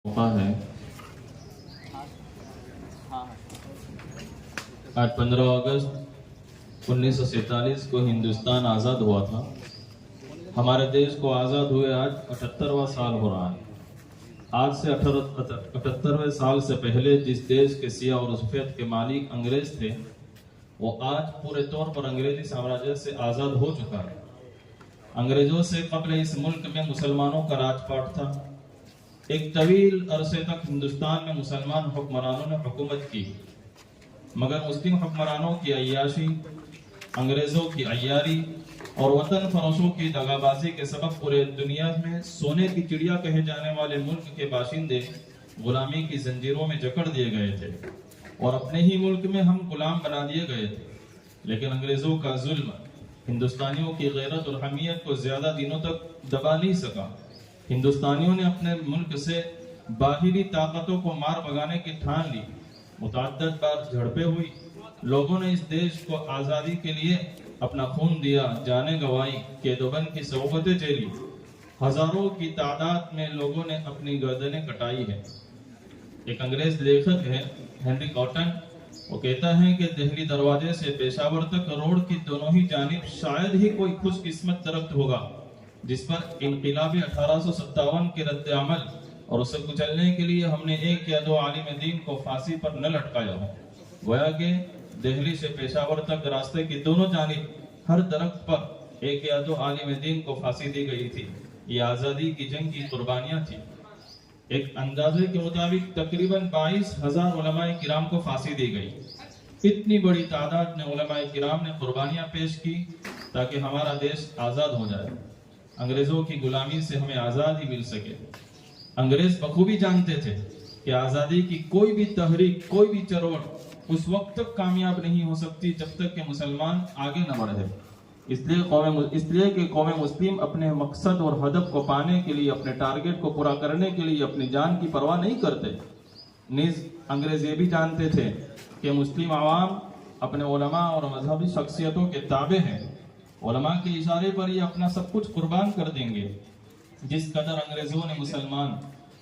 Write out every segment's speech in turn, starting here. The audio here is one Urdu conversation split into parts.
موقع ہے۔ آج 15 اگست 1947 کو ہندوستان آزاد ہوا تھا۔ ہمارے دیش کو آزاد ہوئے آج 78واں سال ہو رہا ہے۔ آج سے 78ویں سال سے پہلے جس دیش کے سیاہ اور سفید کے مالک انگریز تھے، وہ آج پورے طور پر انگریزی سامراجیہ سے آزاد ہو چکا ہے۔ انگریزوں سے قبل اس ملک میں مسلمانوں کا راج پاٹ تھا۔ ایک طویل عرصے تک ہندوستان میں مسلمان حکمرانوں نے حکومت کی، مگر مسلم حکمرانوں کی عیاشی، انگریزوں کی عیاری اور وطن فروشوں کی دغا بازی کے سبب پورے دنیا میں سونے کی چڑیا کہے جانے والے ملک کے باشندے غلامی کی زنجیروں میں جکڑ دیے گئے تھے اور اپنے ہی ملک میں ہم غلام بنا دیے گئے تھے۔ لیکن انگریزوں کا ظلم ہندوستانیوں کی غیرت اور حمیت کو زیادہ دنوں تک دبا نہیں سکا۔ ہندوستانیوں نے اپنے ملک سے باہری طاقتوں کو مار بھگانے کی ٹھان لی۔ متعدد بار جھڑپیں ہوئی، لوگوں نے اس دیش کو آزادی کے لیے اپنا خون دیا، جانیں گنوائی، قید و بند کی صعوبتیں جھیلی۔ ہزاروں کی تعداد میں لوگوں نے اپنی گردنیں کٹائی ہے۔ ایک انگریز لیکھک ہے ہنری کاٹن، وہ کہتا ہے کہ دہلی دروازے سے پشاور تک روڈ کی دونوں ہی جانب شاید ہی کوئی خوش قسمت درخت ہوگا جس پر انقلاب 1857 کے رد عمل اور اسے کچلنے کے لیے ہم نے ایک یا دو عالم دین کو پھانسی پر نہ لٹکایا ہو۔ گویا کہ دہلی سے پشاور تک راستے کی دونوں جانب ہر درخت پر ایک یا دو عالم دین کو پھانسی دی گئی تھی۔ یہ آزادی کی جنگ کی قربانیاں تھیں۔ ایک اندازے کے مطابق تقریباً 22,000 علماء کرام کو پھانسی دی گئی۔ اتنی بڑی تعداد میں علماء کرام نے قربانیاں پیش کی تاکہ ہمارا دیش آزاد ہو جائے، انگریزوں کی غلامی سے ہمیں آزادی مل سکے۔ انگریز بخوبی جانتے تھے کہ آزادی کی کوئی بھی تحریک، کوئی بھی چرور اس وقت تک کامیاب نہیں ہو سکتی جب تک کہ مسلمان آگے نہ بڑھے۔ اس لیے کہ قوم مسلم اپنے مقصد اور ہدف کو پانے کے لیے، اپنے ٹارگٹ کو پورا کرنے کے لیے اپنی جان کی پرواہ نہیں کرتے۔ نیز انگریز یہ بھی جانتے تھے کہ مسلم عوام اپنے علماء اور مذہبی شخصیتوں کے تابع ہیں۔ علماء کے اشارے پر یہ اپنا سب کچھ قربان کر دیں گے۔ جس قدر انگریزوں نے مسلمان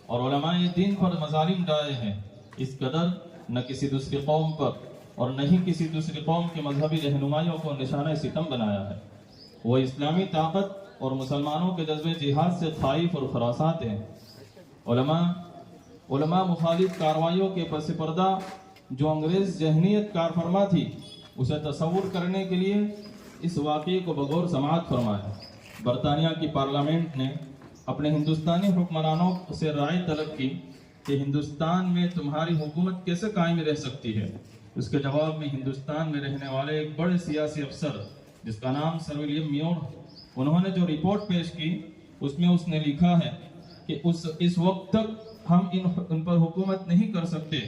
اور علماء دین پر مظالم ڈالے ہیں، اس قدر نہ کسی دوسری قوم پر اور نہ ہی کسی دوسری قوم کے مذہبی رہنمائیوں کو نشانہ ستم بنایا ہے۔ وہ اسلامی طاقت اور مسلمانوں کے جذبے جہاد سے خائف اور خراسات ہیں۔ علماء مخالف کارروائیوں کے پس پردہ جو انگریز ذہنیت کار فرما تھی، اسے تصور کرنے کے لیے اس واقعے کو بغور سماعت فرمایا۔ برطانیہ کی پارلیمنٹ نے اپنے ہندوستانی حکمرانوں سے رائے طلب کی کہ ہندوستان میں تمہاری حکومت کیسے قائم رہ سکتی ہے۔ اس کے جواب میں ہندوستان میں رہنے والے ایک بڑے سیاسی افسر جس کا نام سر ولیم میور، انہوں نے جو رپورٹ پیش کی اس میں اس نے لکھا ہے کہ اس وقت تک ہم ان پر حکومت نہیں کر سکتے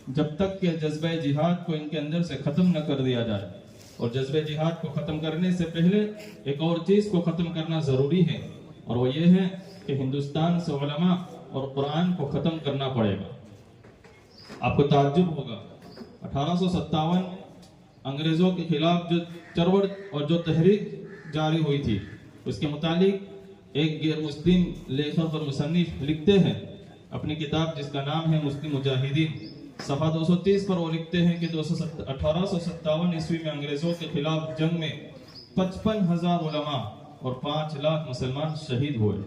جب تک کہ جذبہ جہاد کو ان کے اندر سے ختم نہ کر دیا جائے، اور جذبہ جہاد کو ختم کرنے سے پہلے ایک اور چیز کو ختم کرنا ضروری ہے، اور وہ یہ ہے کہ ہندوستان سے علماء اور قرآن کو ختم کرنا پڑے گا۔ آپ کو تعجب ہوگا، 1857 انگریزوں کے خلاف جو چرور اور جو تحریک جاری ہوئی تھی، اس کے متعلق ایک غیر مسلم لیکھک اور مصنف لکھتے ہیں اپنی کتاب جس کا نام ہے مسلم مجاہدین، صفحہ 230 پر وہ لکھتے ہیں کہ 1857 عیسوی میں انگریزوں کے خلاف جنگ میں 55,000 علماء اور 5 لاکھ مسلمان شہید ہوئے۔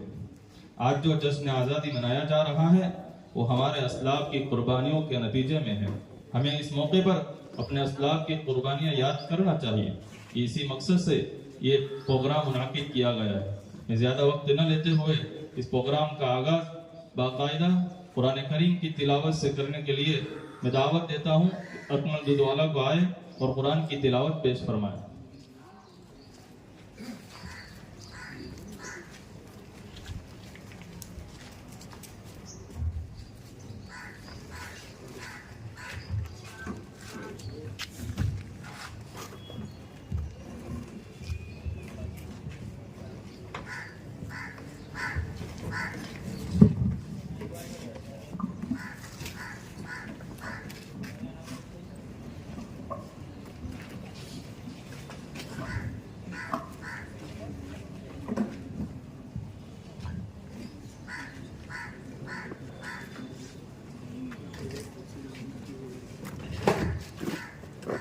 آج جو جشن آزادی منایا جا رہا ہے وہ ہمارے اسلاف کی قربانیوں کے نتیجے میں ہے۔ ہمیں اس موقع پر اپنے اسلاف کی قربانیاں یاد کرنا چاہیے۔ اسی مقصد سے یہ پروگرام منعقد کیا گیا ہے۔ میں زیادہ وقت نہ لیتے ہوئے اس پروگرام کا آغاز باقاعدہ قرآن کریم کی تلاوت سے کرنے کے لیے میں دعوت دیتا ہوں کہ اکمل دودوالا کو آئے اور قرآن کی تلاوت پیش فرمائیں۔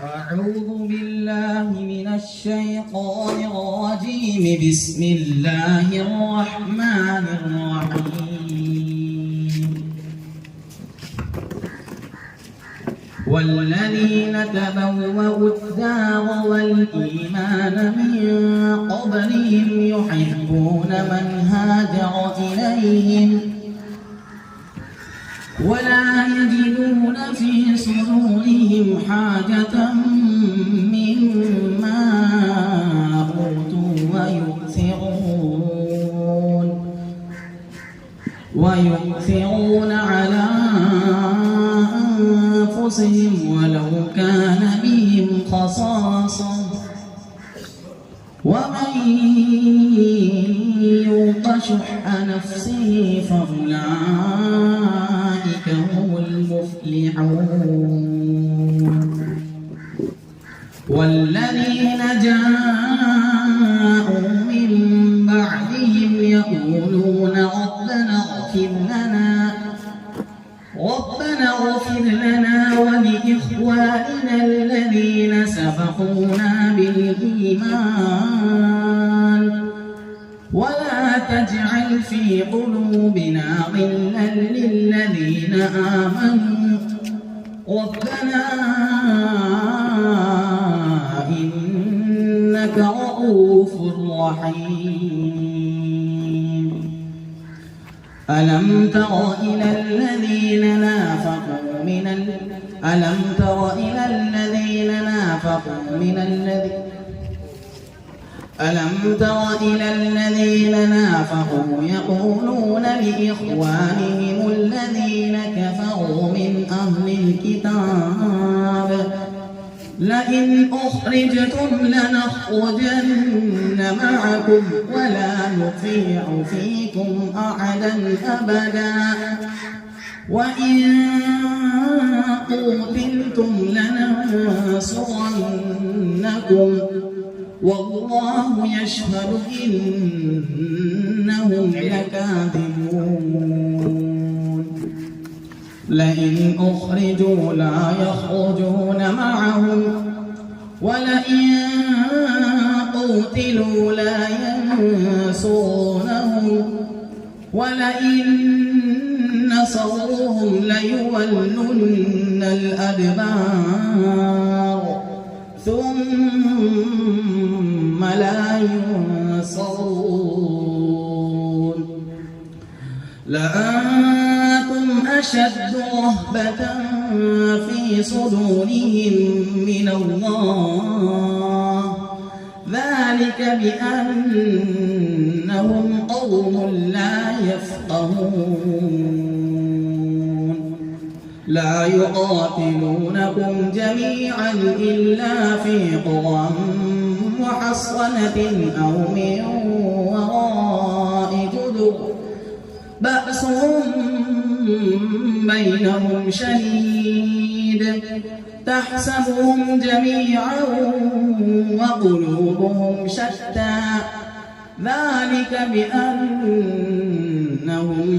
أعوذ بالله من الشيطان الرجيم. بسم الله الرحمن الرحيم. والذين تبوأوا الدار والإيمان من قبلهم يحبون من هاجر إليهم ولا يجدون في صدورهم حاجة مما أوتوا ويؤثرون على أنفسهم ولو كان بهم خصاصة ومن يوق شح نفسه فأولئك هم المفلحون. والذين جاءوا من بعدهم يقولون ربنا اغفر لنا ولإخواننا الذين سبقونا بالإيمان ولا تجعل في قلوبنا غلا للذين آمنوا ربنا إنك رؤوف رحيم. ألم تر إلى الذين نافقوا يقولون لإخوانهم الذين كفروا من أهل الكتاب لئن أخرجتم لنخرجن معكم ولا نطيع فيكم أحدا أبدا وإن قتلتم لننصرنكم والله يشهد إنهم لكاذبون. لئن أخرجوا لا يخرجون معهم ولئن قتلوا لا ينصرونهم ولئن نصروهم ليولن الأدبار ثم لا ينصرون. لأنتم أشد رهبة في صدورهم من الله ذلك بأنهم قوم لا يفقهون. لا يقاتلونكم جميعا إلا في قرى محصنة أو من وراء جدر بأسهم بينهم شديد تحسبهم جميعا وقلوبهم شتى ذلك بأنهم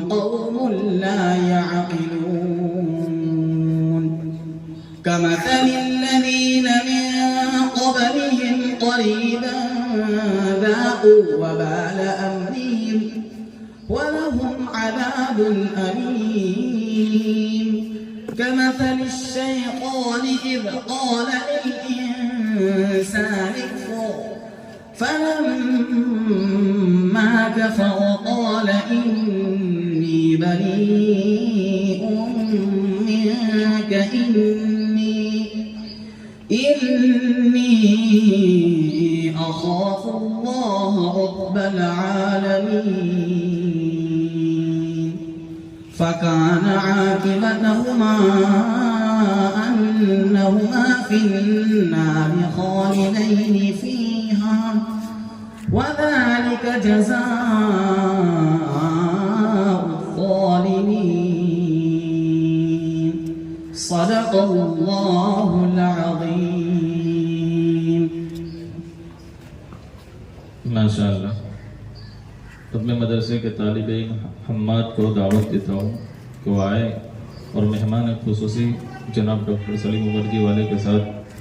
قوم لا يعقلون. كمثل الذين من قبلهم قريبا ذاقوا وبال أمرهم ولهم عذاب أليم. كمثل الشيطان إذ قال للإنسان اكفر فلما كفر قال إني بريء منك إني أخاف الله رب العالمين. فكان عاقبتهما أنهما في النار خالدين فيها وذلك جزاء الظالمين. صدق الله العظيم. ماشاء اللہ. اب میں مدرسے کے طالب علم حماد کو دعوت دیتا ہوں کہ وہ آئے اور مہمان خصوصی جناب ڈاکٹر سلیم عمر جی والے کے ساتھ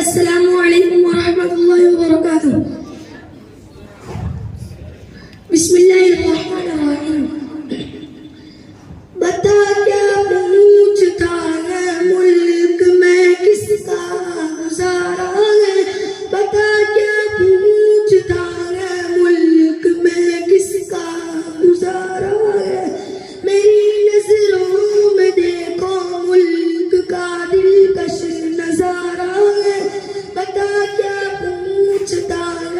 السلام علیکم ورحمۃ اللہ وبرکاتہ. بسم اللہ الرحمن الرحیم. بتا کیا پوچھتا ہے ملک میں کس کا گزارا ہے. بتا کیا پوچھتا ہے ملک میں کس کا گزارا ہے. میری نظروں میں دیکھو ملک کا دلکش نظارہ ہے. بتا کیا پوچھتا ہے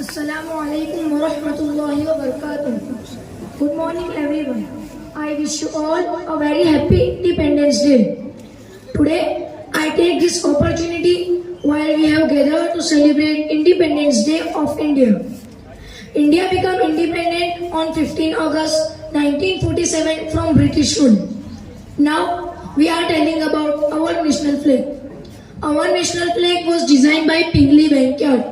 Assalamu alaikum wa rahmatullahi wa barakatuh. Good morning everyone. I wish you all a very happy Independence Day. Today I take this opportunity while we have gathered to celebrate Independence Day of India. India became independent on 15 August 1947 from British rule. Now we are telling about our national flag. Our national flag was designed by Pingley Venkayat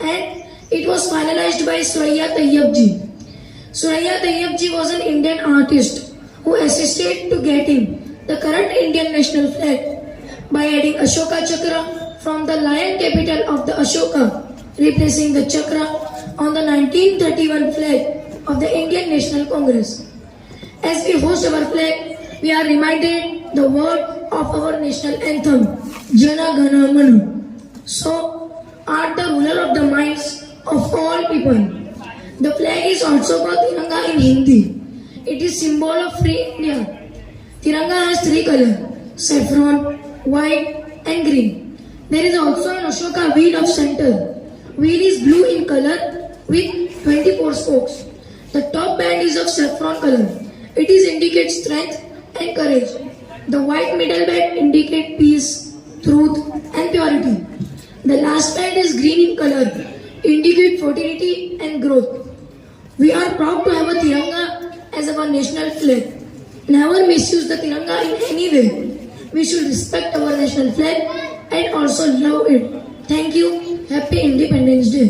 and it was finalized by Suraiya Tayyab ji. Suraiya Tayyab ji was an Indian artist who assisted to getting the current Indian national flag by adding Ashoka Chakra from the lion capital of the Ashoka, replacing the Chakra on the 1931 flag of the Indian National Congress. As we host our flag, we are reminded the word of our national anthem, Jana Gana Manu. So, art the ruler of the minds of all people. The flag is also called Tiranga in Hindi. It is symbol of free India. Tiranga has three colors: saffron, white and green. There is also an Ashoka wheel of center. Wheel is blue in color with 24 spokes. The top band is of saffron color. It is indicates strength and courage. The white middle band indicates peace, truth and purity. The last band is green in color, indicate fertility and growth. We are proud to have a Tiranga as our national flag. Never misuse the Tiranga in any way. We should respect our national flag and also love it. Thank you. Happy Independence Day.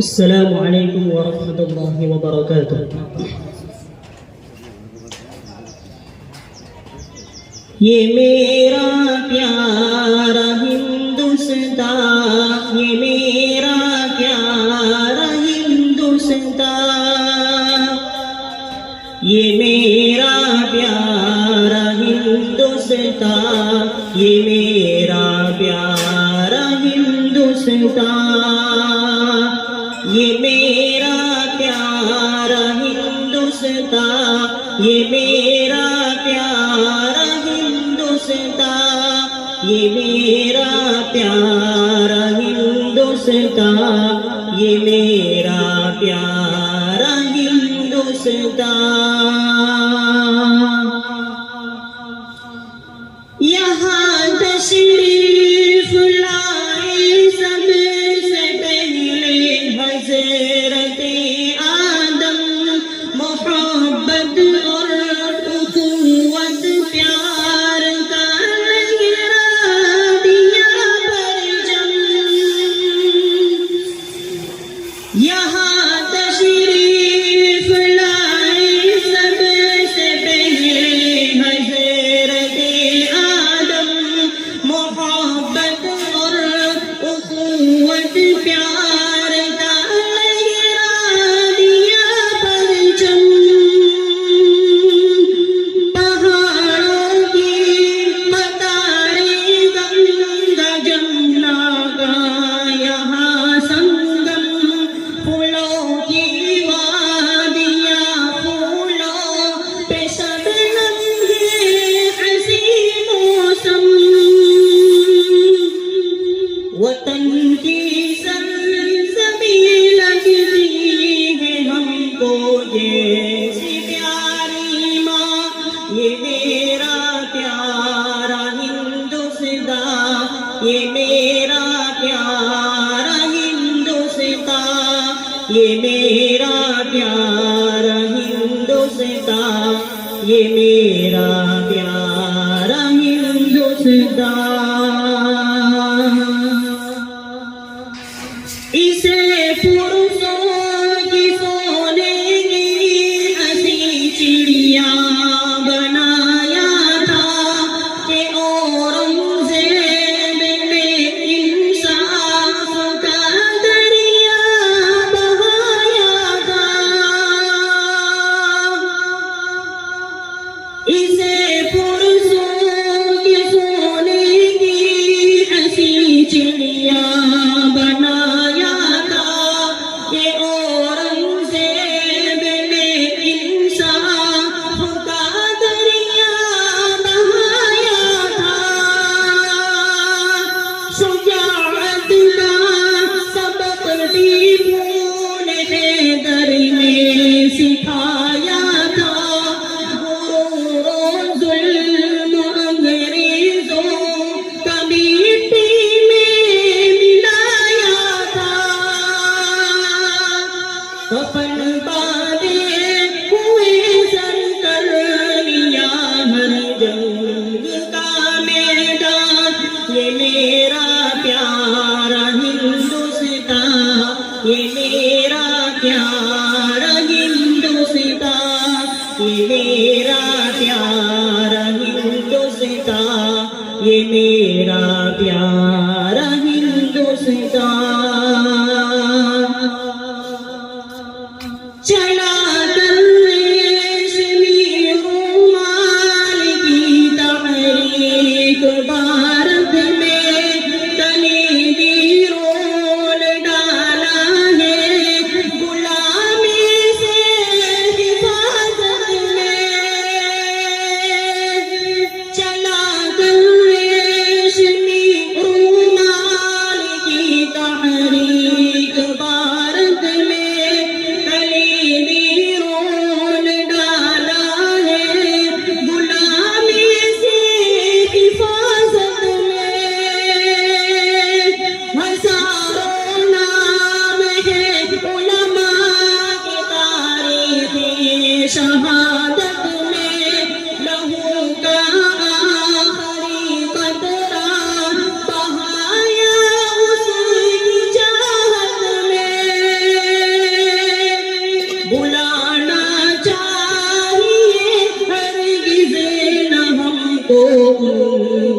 السلام علیکم ورحمۃ اللہ وبرکاتہ۔ یہ میرا پیارا ہندوستان، یہ میرا پیارا ہندوستان، یہ میرا پیارا ہندوستان، یہ میرا پیارا ہندوستان، یہ میرا پیارا ہندوستان، یہ میرا پیارا ہندوستان، یہ میرا پیارا ہندوستان، یہ میرا پیارا ہندوستان۔ یہاں تشریف لائے سب سے پہلے حضرت آدم، محبت اور اخوت پیار کا لہرا دیا پرچم۔ یہاں تشریف لائے سب سے پہلے حضرت آدم، محبت اور اخوت پیار کا لہرا دیا پرچم۔ پہاڑوں کی یہ میرا پیارا ہندوستان، یہ میرا پیارا ہندوستان، اسے پرسوں کی سونے کی ہنسی چڑیا بنایا تھا کہ اورنگزیب نے انصاف کا دریا بہایا تھا، اسے پرسوں کی سونے کی ہنسی چڑیا بنایا تھا کہ اورنگزیب نے انصاف کا دریا بہایا تھا، شجاعت کا سبق ٹیپو نے حیدر میں سکھایا تھا، غرور و ظلم انگریزوں کا مٹی میں ملایا تھا، کفن باندھے ہوئے سر کر لیا ہر جنگ کا میدان، یہ میرا پیارا ہندوستان، یہ میرا پیارا ہندوستان، یہ میرا پیارا ہندوستان، یہ میرا پیارا ہندوستان، چلا ریشمی رومال کی تحریک بھارت میں کلیدی رول ڈالا ہے، غلامی سے حفاظت میں، چلا ریشمی رومال کی تحریک بھارت میں کلیدی رول ڈالا ہے، غلامی سے حفاظت میں، ہزاروں نام ہے علماء کی تاریخ شہادت میں، لہو کا آخری قطرہ بہایا اس کی چاہت میں، بلانا چاہیے ہرگز نہ ہم کو ان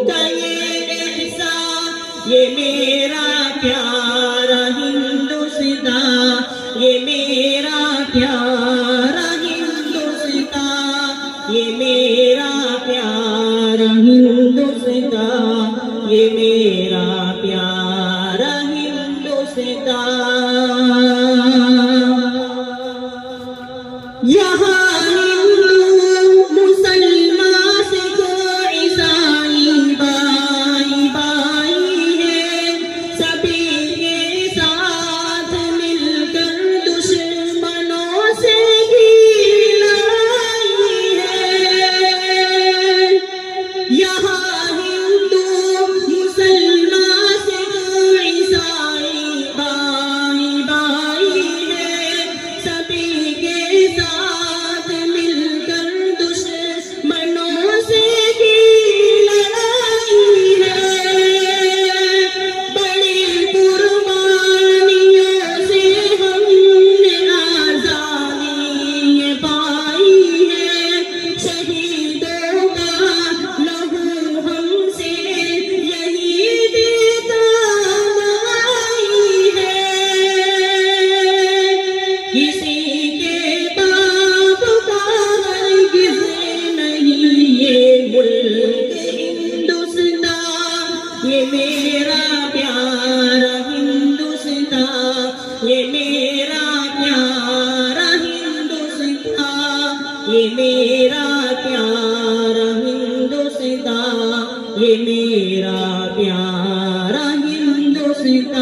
کا یہ احسان، یہ میرا پیارا ہندوستان، یہ میرا پیارا ہندوستان، یہ میرا پیارا ہندوستان، یہ میرا پیارا ہندوستان، یہاں ہندو مسلمان سکھ عیسائی بائی بائی ہے، سبھی کے ساتھ مل کر دشمنوں سے کی لڑائی ہے، یہاں ہندو مسلمان سکھ عیسائی بائی بائی ہے، سبھی کے ساتھ مل کر دشمنوں سے کی لڑائی ہے، بڑی قربانیوں سے ہم نے آزادی پائی ہے، شہیدوں کا لہو ہم سے یہی دیتا مائی ہے، کسی کے باپ کا ہرگز نہیں یہ ملک ہندوستان، یہ میرا پیارا ہندوستان، یہ میرا پیارا ہندوستان، یہ میرا پیارا ہندوستان، یہ میرا پیارا ہندوستان،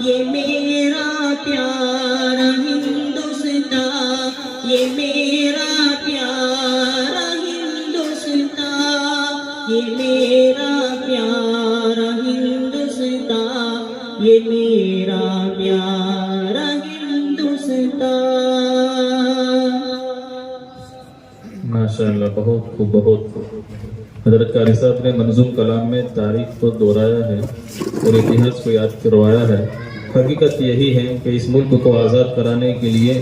یہ میرا پیارا ہندوستان، یہ میرا پیارا ہندوستان، یہ میرا پیارا ہندوستان، یہ میرا میرا پیارا ہندوستان. ماشاءاللہ، بہت خوب، بہت خوب. حضرت قاری صاحب نے منظوم کلام میں تاریخ کو دہرایا ہے اور اتہاس کو یاد کروایا ہے. حقیقت یہی ہے کہ اس ملک کو آزاد کرانے کے لیے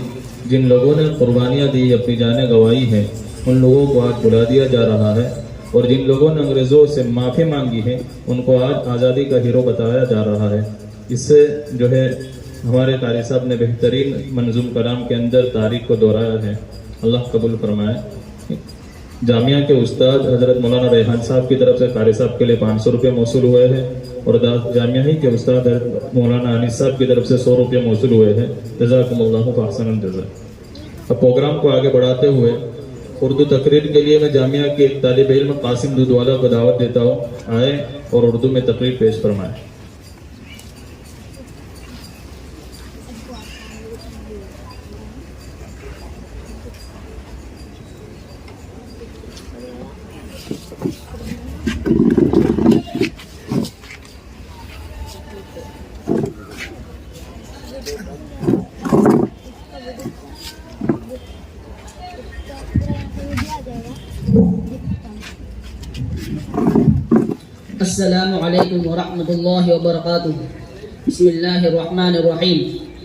جن لوگوں نے قربانیاں دی، اپنی جانیں گنوائی ہیں، ان لوگوں کو آج بلا دیا جا رہا ہے، اور جن لوگوں نے انگریزوں سے معافی مانگی ہے ان کو آج آزادی کا ہیرو بتایا جا رہا ہے. اس سے جو ہے ہمارے قاری صاحب نے بہترین منظوم کلام کے اندر تاریخ کو دہرایا ہے. اللہ قبول فرمائے. جامعہ کے استاد حضرت مولانا ریحان صاحب کی طرف سے قاری صاحب کے لیے 500 روپے موصول ہوئے ہیں، اور جامعہ ہی کے استاد مولانا انیس صاحب کی طرف سے 100 روپے موصول ہوئے ہیں. جزاکم اللہ فاحسن الجزاء. اب پروگرام کو آگے بڑھاتے ہوئے اردو تقریر کے لیے میں جامعہ کے ایک طالب علم قاسم دودوالا کو دعوت دیتا ہوں، آئے اور اردو میں تقریر پیش فرمائیں. السلام علیکم ورحمۃ اللہ وبرکاتہ. بسم اللہ الرحمن الرحیم.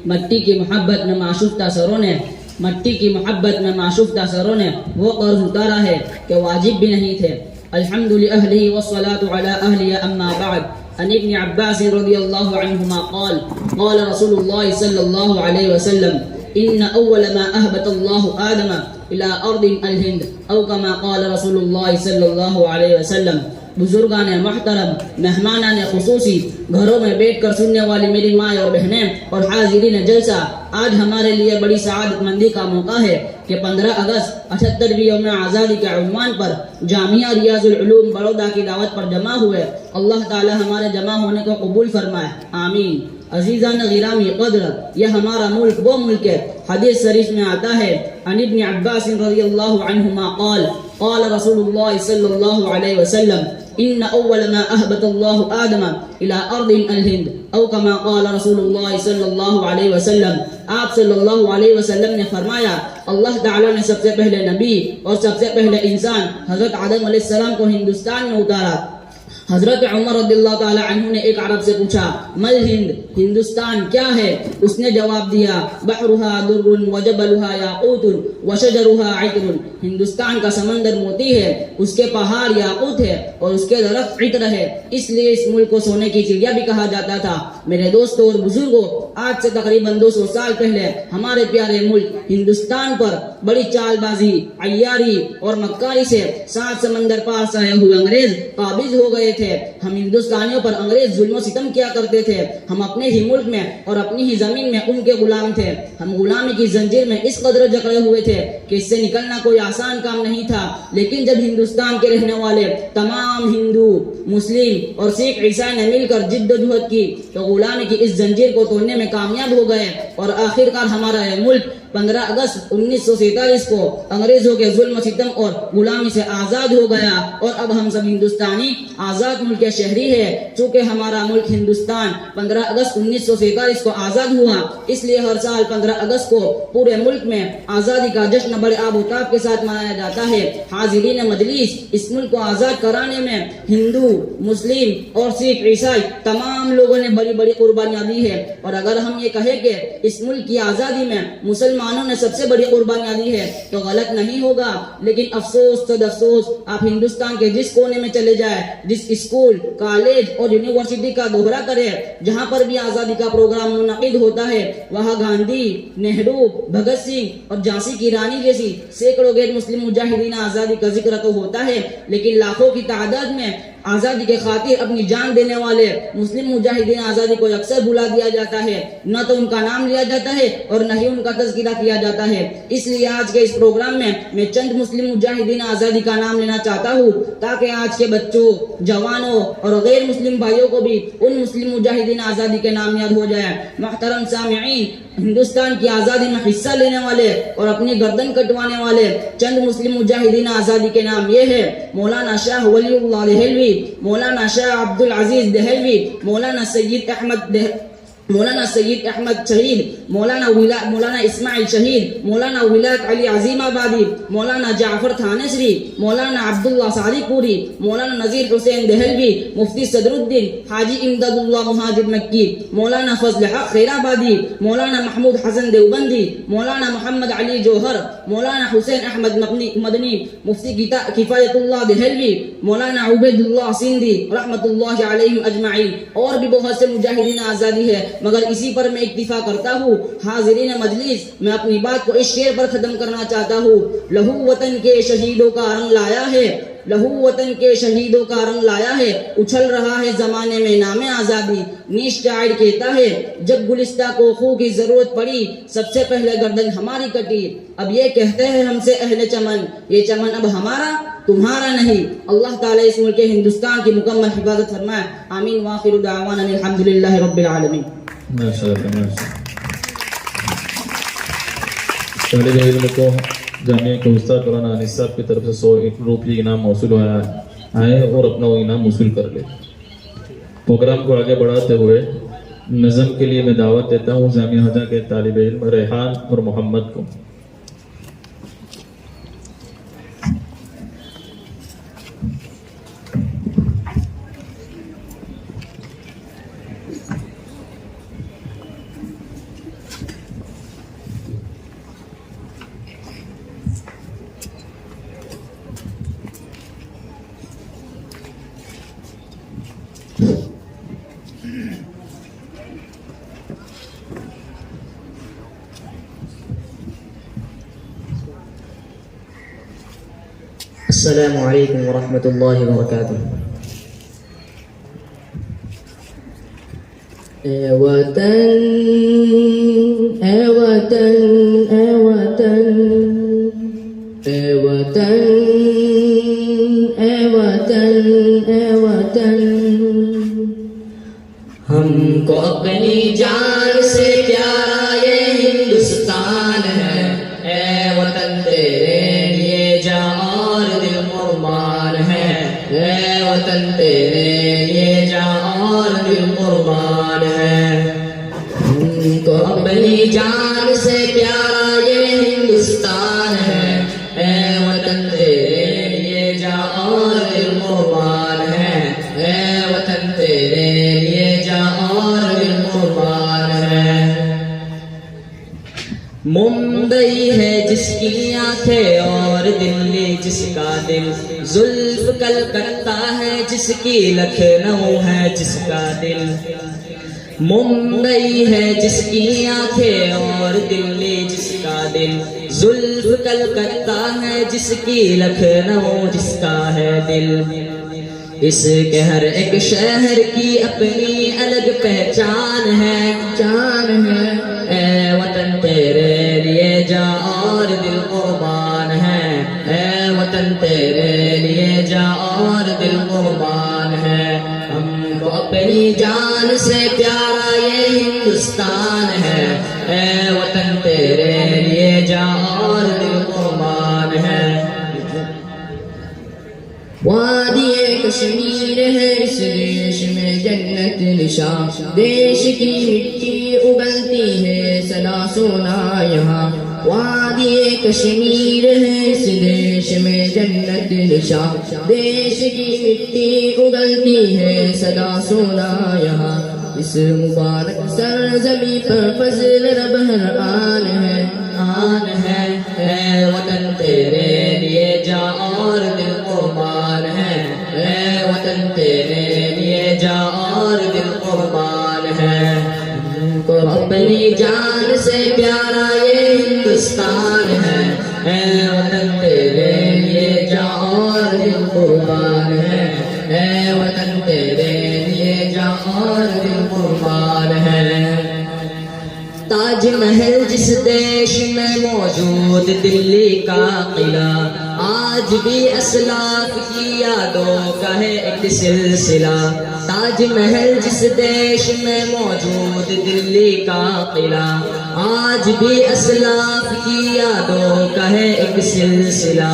مٹی کی محبت میں معشوقہ سروں نے مٹی کی محبت میں معشوقہ سروں نے وہ قرض اتارا ہے کہ واجب بھی نہیں تھے. الحمد للہ والصلاۃ علی اہلہ اما بعد. عن ابن عباس رضی اللہ عنہما قال قال رسول اللہ صلی اللہ علیہ وسلم ان اول ما اهبط اللہ آدم الى ارض الہند او کما قال رسول اللہ صلی اللہ علیہ وسلم. بزرگان محترم، مہمانان خصوصی، گھروں میں بیٹھ کر سننے والی میری ماں اور بہنیں اور حاضرین جلسہ، آج ہمارے لیے بڑی سعادت مندی کا موقع ہے کہ 15 اگست 78ویں یوم آزادی کے عنوان پر جامعہ ریاض العلوم بڑودہ کی دعوت پر جمع ہوئے. اللہ تعالی ہمارے جمع ہونے کو قبول فرمائے، آمین. عزیزان غرامی قدر، یہ ہمارا ملک وہ ملک ہے. حدیث شریف میں آتا ہے عن ابن عباس رضی اللہ عنہما قال قال رسول اللہ صلی اللہ علیہ وسلم ان اول ما اهبط اللہ آدم الى ارض الہند او کما قال رسول اللہ صلی اللہ علیہ وسلم. آپ صلی اللہ علیہ وسلم نے فرمایا اللہ تعالیٰ نے سب سے پہلے نبی اور سب سے پہلے انسان حضرت آدم علیہ السلام کو ہندوستان میں اتارا. حضرت عمر رضی اللہ تعالی عنہ نے ایک عرب سے پوچھا مل ہند، ہندوستان کیا ہے؟ اس نے جواب دیا بحرها در وجبلها یاقوت وشجرها عطر. ہندوستان کا سمندر موتی ہے، اس کے پہاڑ یاقوت ہے اور اس کے درخت عطر ہے، اس لیے اس ملک کو سونے کی چڑیا بھی کہا جاتا تھا. میرے دوستوں اور بزرگوں، آج سے تقریباً 200 سال پہلے ہمارے پیارے ملک ہندوستان پر بڑی چال بازی، عیاری اور مکاری سے 7 سمندر پار سے آئے ہوئے انگریز قابض ہو گئے تھے. ہم ہندوستانیوں پر انگریز ظلم و ستم کیا کرتے تھے. ہم اپنے ہی ملک میں اور اپنی ہی زمین میں ان کے غلام تھے. ہم غلامی کی زنجیر میں اس قدر جکڑے ہوئے تھے کہ اس سے نکلنا کوئی آسان کام نہیں تھا. لیکن جب ہندوستان کے رہنے والے تمام ہندو، مسلم اور سکھ عیسائی نے مل کر جد و جہد کی تو غلامی کی اس زنجیر کو توڑنے میں کامیاب ہو گئے اور آخرکار ہمارا یہ ملک 15 اگست 1947 کو انگریزوں کے ظلم و ستم اور غلامی سے آزاد ہو گیا اور اب ہم سب ہندوستانی آزاد ملک کے شہری ہے. چونکہ ہمارا ملک ہندوستان 15 اگست 1947 کو آزاد ہوا، اس لیے ہر سال 15 اگست کو پورے ملک میں آزادی کا جشن بڑے آب و تاب کے ساتھ منایا جاتا ہے. حاضرین مجلس، اس ملک کو آزاد کرانے میں ہندو، مسلم اور سکھ عیسائی تمام لوگوں نے بڑی بڑی قربانیاں دی ہے. اور اگر ہم یہ کہیں کہ اس ملک کی آزادی میں مسلمانوں نے سب سے بڑی قربانیاں دی ہے تو غلط نہیں ہوگا. لیکن افسوس صد افسوس، آپ ہندوستان کے جس کونے میں چلے جائے، جس اسکول، کالج اور یونیورسٹی کا دورہ کرے، جہاں پر بھی آزادی کا پروگرام منعقد ہوتا ہے، وہاں گاندھی، نہرو، بھگت سنگھ اور جھانسی کی رانی جیسی سینکڑوں غیر مسلم مجاہدین آزادی کا ذکر تو ہوتا ہے، لیکن لاکھوں کی تعداد میں آزادی کے خاطر اپنی جان دینے والے مسلم مجاہدین آزادی کو اکثر بھلا دیا جاتا ہے. نہ تو ان کا نام لیا جاتا ہے اور نہ ہی ان کا تذکرہ کیا جاتا ہے. اس لیے آج کے اس پروگرام میں چند مسلم مجاہدین آزادی کا نام لینا چاہتا ہوں تاکہ آج کے بچوں، جوانوں اور غیر مسلم بھائیوں کو بھی ان مسلم مجاہدین آزادی کے نام یاد ہو جائے. محترم سامعین، ہندوستان کی آزادی میں حصہ لینے والے اور اپنی گردن کٹوانے والے چند مسلم مجاہدین آزادی کے نام یہ ہے: مولانا شاہ ولی اللہ دہلوی، مولانا شاہ عبد العزیز دہلوی، مولانا سید احمد مولانا سید احمد شہید، مولانا اسماعیل شہید، مولانا ولایت علی عظیم آبادی، مولانا جعفر تھانسری، مولانا عبداللہ سعدی پوری، مولانا نذیر حسین دہلوی، مفتی صدر الدین حاجی امداد اللہ مہاجر مکی، مولانا فضل حق خیر آبادی، مولانا محمود حسن دیوبندی، مولانا محمد علی جوہر، مولانا حسین احمد مدنی، مفتی کفایت اللہ دہلوی، مولانا عبید اللہ سندھی رحمۃ اللہ علیہم اجمعین، اور بھی بہت سے مجاہدین آزادی ہے، مگر اسی پر میں اکتفا کرتا ہوں۔ حاضرین مجلس، میں اپنی بات کو اس شعر پر ختم کرنا چاہتا ہوں۔ لہو وطن کے شہیدوں کا رنگ لایا ہے، لہو وطن کے شہیدوں کا رنگ لایا ہے، اچھل رہا ہے زمانے میں نام آزادی۔ نیش شاعر کہتا ہے، جب گلستہ کو خوں کی ضرورت پڑی، سب سے پہلے گردن ہماری کٹی۔ اب یہ کہتے ہیں ہم سے اہل چمن، یہ چمن اب ہمارا تمہارا نہیں۔ اللہ تعالیٰ اس ملک ہندوستان کی مکمل حفاظت فرمائے، آمین۔ وآخر دعوانا الحمدللہ رب العالمین۔ طالب علم کو جامعہ کے استاد مولانا انیس صاحب کی طرف سے 101 روپے انعام موصول ہوا ہے اور اپنا وہ انعام موصول کر لے۔ پروگرام کو آگے بڑھاتے ہوئے نظم کے لیے میں دعوت دیتا ہوں جامعہ ہجا کے طالب علم ریحان اور محمد کو۔ السلام علیکم ورحمۃ اللہ وبرکاتہ۔ اے وطن اے وطن اے وطن اے وطن اے وطن اے وطن، ہم کو اپنی جان سے پیارا یہ ہندوستان ہے، اے وطن تیرے لیے جان اور دل قربان ہے، اے وطن تیرے لیے جان اور دل قربان ہے، ہم کو اپنی جان سے پیارا یہ ہندوستان ہے، اے وطن تیرے لیے جان اور دل قربان ہے، اے وطن تیرے لیے جان اور دل قربان ہے۔ ممبئی ہے جس کی آنکھیں اور دلی جس کا دل، زلف کلکتہ ہے جس کی لکھنؤ ہے جس کا دل، ممبئی ہے جس کی آنکھیں اور دلی جس کا دل، زلف کلکتہ ہے جس کی لکھنؤ جس کا ہے دل، اس کے ہر ایک شہر کی اپنی الگ پہچان ہے، جان ہے، اے وطن تیرے لیے جان اور دل قربان ہے، اے وطن تیرے لیے جان اور دل قربان ہے، ہم کو اپنی جان سے پیارا یہ ہندوستان ہے، اے وطن تیرے لیے جان اور دل قربان ہے۔ وادی کشمیر ہے اس دیش میں جنت نشاں، دیش کی مٹی اگلتی ہے سدا سونا یہاں، وادی کشمیر ہے اس دیش میں جنت نشاں، دیش کی مٹی اگلتی ہے سدا سونا یہاں، اس مبارک سرزمین پر فضل رب ہر آن ہے، آن ہے، اے وطن تیرے لیے جان اور دل قربان ہے، اے وطن تیرے لیے جان اور دل قربان ہے، ہم کو اپنی جان سے پیارا یہ ہندوستان ہے، اے وطن تیرے لیے جان اور دل قربان ہے، اے وطن تیرے لیے جان اور دل قربان ہے۔ تاج محل جس دیش میں موجود دلی کا قلعہ، آج بھی اسلاف کی یادوں کا ہے ایک سلسلہ، تاج محل جس دیش میں موجود دلی کا قلعہ، آج بھی اسلاف کی یادوں کا ہے ایک سلسلہ،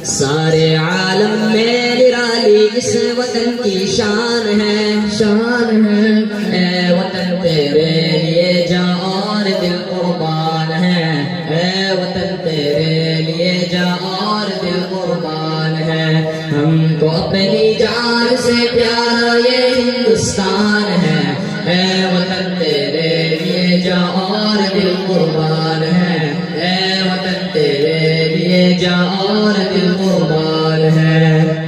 سارے عالم میں نرالی اس وطن کی شان ہے، شان ہے، اے وطن لیے جا اور دل قربان ہے، اے وطن تیرے لیے جا اور دل قربان ہے۔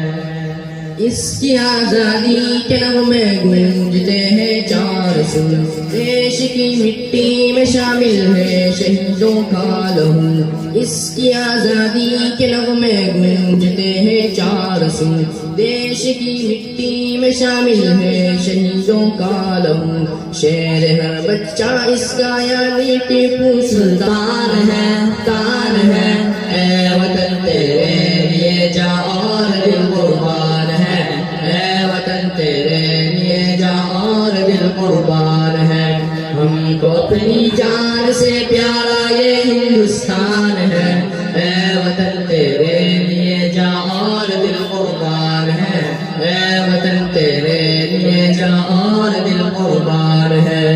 اس کی آزادی کے نغمے گونجتے ہیں چار سو، دیش کی مٹی میں شامل ہے شہیدوں کا لہو۔ اس کی آزادی کے نغمے گونجتے ہیں چار سو، دیش کی مٹی میں شامل ہے شہیدوں کا لہو۔ شیر ہر بچہ اس کا یعنی ٹیپو سلطان ہے، تان ہے، اے وطن تیرے لیے جا اور دل قربان ہے، اے وطن تیرے لیے جا اور دل قربان ہے۔ ہم کو اپنی جان سے پیارا یہ ہندوستان ہے، اے وطن تیرے لیے جا اور دل قربان ہے، اے وطن تیرے لیے جا اور دل قربان ہے۔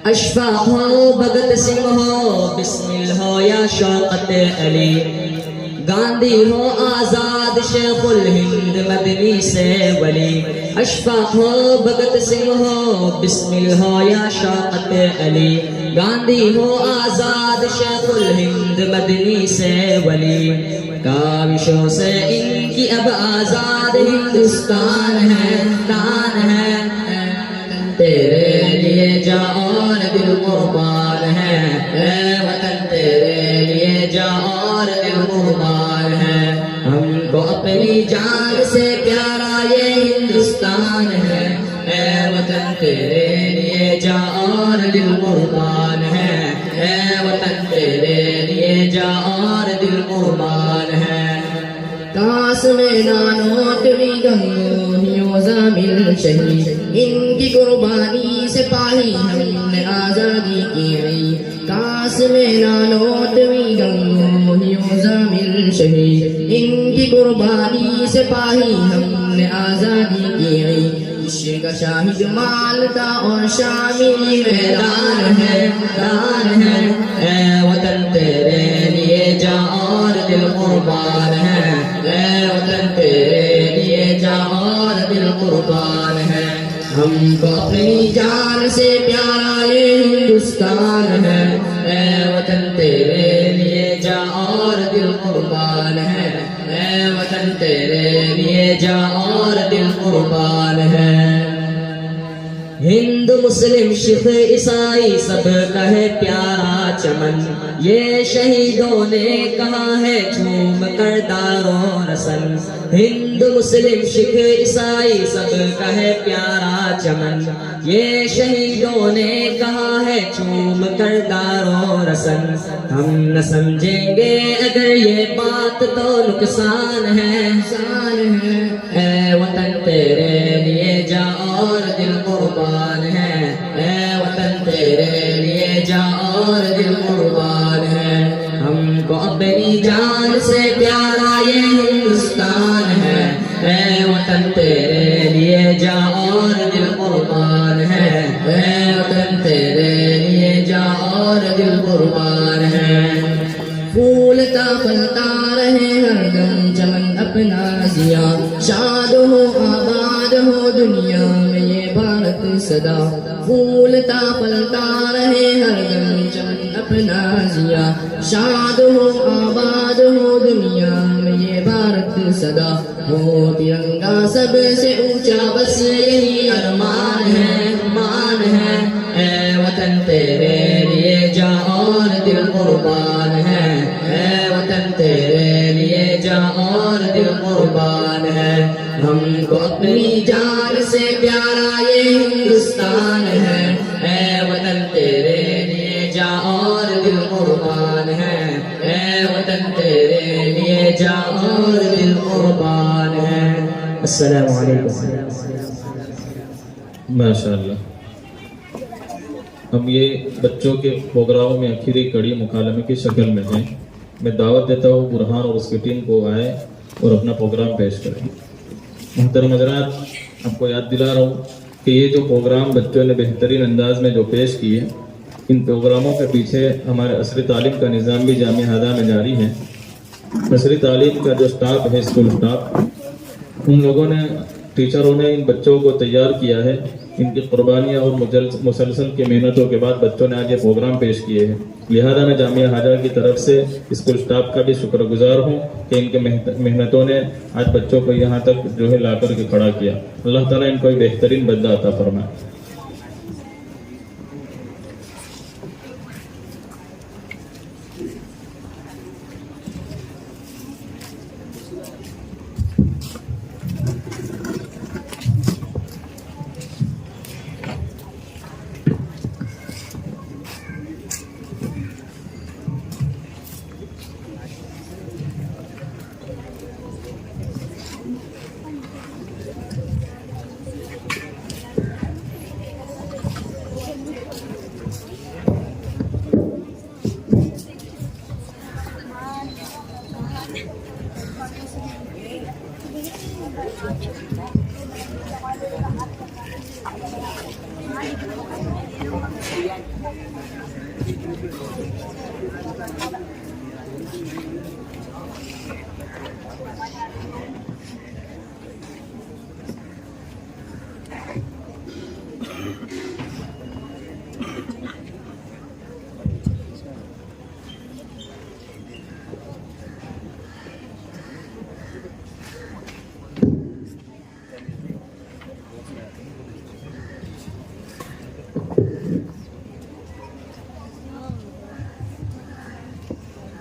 اشفاق ہو بھگت سنگھ ہو بسمل ہو یا شوکت علی، گاندھی ہو آزاد شیخ الہند مدنی سے ولی، اشفاق ہو بھگت سنگھ ہو بسمل ہو یا شوکت علی، گاندھی ہو آزاد شیخ الہند مدنی سے ولی، کاوشوں سے ان کی اب آزاد ہندوستان ہے، تان ہے، تیرے لیے جا اور دل قربان ہے، اے وطن تیرے لیے جا اور دل قربان ہے۔ ہم کو اپنی جان سے پیارا یہ ہندوستان ہے، اے وطن تیرے لیے جا اور دل قربان ہے، اے وطن تیرے لیے جا اور دل قربان ہے۔ کاس میں نانوتویں گنگوہیوں زامل شہید، ان کی قربانی سے پائی ہم نے آزادی کی عید۔ کاس میں نانوتویں گنگوہیوں زامل شہید، ان کی قربانی سے پائی ہم نے آزادی کی عید۔ عشق کا شاہد مالتا اور شامی میدان ہے، دان ہے، اے وطن تیرے لیے جا اور دل قربان ہے، اے وطن تیرے لیے جا اور دل قربان ہے۔ ہم کو اپنی جان سے پیارا یہ ہندوستان ہے، اے وطن تیرے لیے جا اور دل قربان ہے، اے وطن تیرے لیے جا اور دل قربان ہے۔ ہند مسلم سکھ عیسائی سب کا ہے پیارا چمن، یہ شہیدوں نے کہا ہے جھوم کر دارو رسن۔ ہند مسلم سکھ عیسائی سب کا ہے پیارا چمن، یہ شہیدوں نے کہا ہے جھوم کر دارو رسن۔ ہم نہ سمجھیں گے اگر یہ بات تو نقصان ہے، اے وطن تیرے لیے جا اور دل قربان ہے، اے وطن تیرے لیے جا اور دل قربان ہے۔ ہم کو اپنی جان سے پیارا یہ ہندوستان ہے، اے وطن تیرے لیے جا اور دل قربان ہے، اے وطن تیرے لیے جا اور دل قربان ہے۔ پھولتا پھلتا رہے ہر دم چمن اپنا ضیا، شاد ہو آباد ہو دنیا میں یہ بھارت صدا۔ پھولتا پھلتا رہے ہر دم چمن اپنا ضیا، شاد ہو آباد ہو دنیا میں یہ بھارت صدا۔ ہو ترنگا سب سے اونچا بس یہی ارمان ہے، مان ہے، اے وطن تیرے لیے جا اور دل قربان ہے، اے وطن تیرے لیے جا اور دل قربان ہے۔ ہم کو اپنی جان سے پیارا یہ ہندوستان ہے، اے وطن تیرے لیے جا اور دل قربان ہے، اے وطن تیرے لیے جا اور دل قربان ہے۔ السلام علیکم۔ ماشاء اللہ۔ ہم یہ بچوں کے پروگراموں میں آخری کڑی مکالمے کی شکل میں ہیں۔ میں دعوت دیتا ہوں برہان اور اس کی ٹیم کو آئے اور اپنا پروگرام پیش کریں۔ محترم حضرات، آپ کو یاد دلا رہا ہوں کہ یہ جو پروگرام بچوں نے بہترین انداز میں جو پیش کیے، ان پروگراموں کے پیچھے ہمارے عصری تعلیم کا نظام بھی جامعہ ہدایہ میں جاری ہے۔ عصری تعلیم کا جو سٹاف ہے، اسکول سٹاف، ان لوگوں نے، ٹیچروں نے ان بچوں کو تیار کیا ہے ان کی قربانیاں اور مسلسل کی محنتوں کے بعد بچوں نے آج یہ پروگرام پیش کیے ہیں. لہذا میں جامعہ حاجہ کی طرف سے اسکول اسٹاف کا بھی شکر گزار ہوں کہ ان کے محنتوں نے آج بچوں کو یہاں تک جو ہے لا کر کے کھڑا کیا. اللہ تعالیٰ ان کو ایک بہترین بدلہ عطا فرمائے.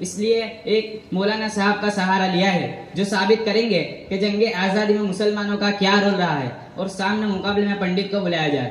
اس لیے ایک مولانا صاحب کا سہارا لیا ہے جو ثابت کریں گے کہ جنگ آزادی میں مسلمانوں کا کیا رول رہا ہے، اور سامنے مقابلے میں پنڈت کو بلایا جائے۔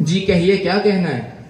جی کہیے، کیا کہنا ہے؟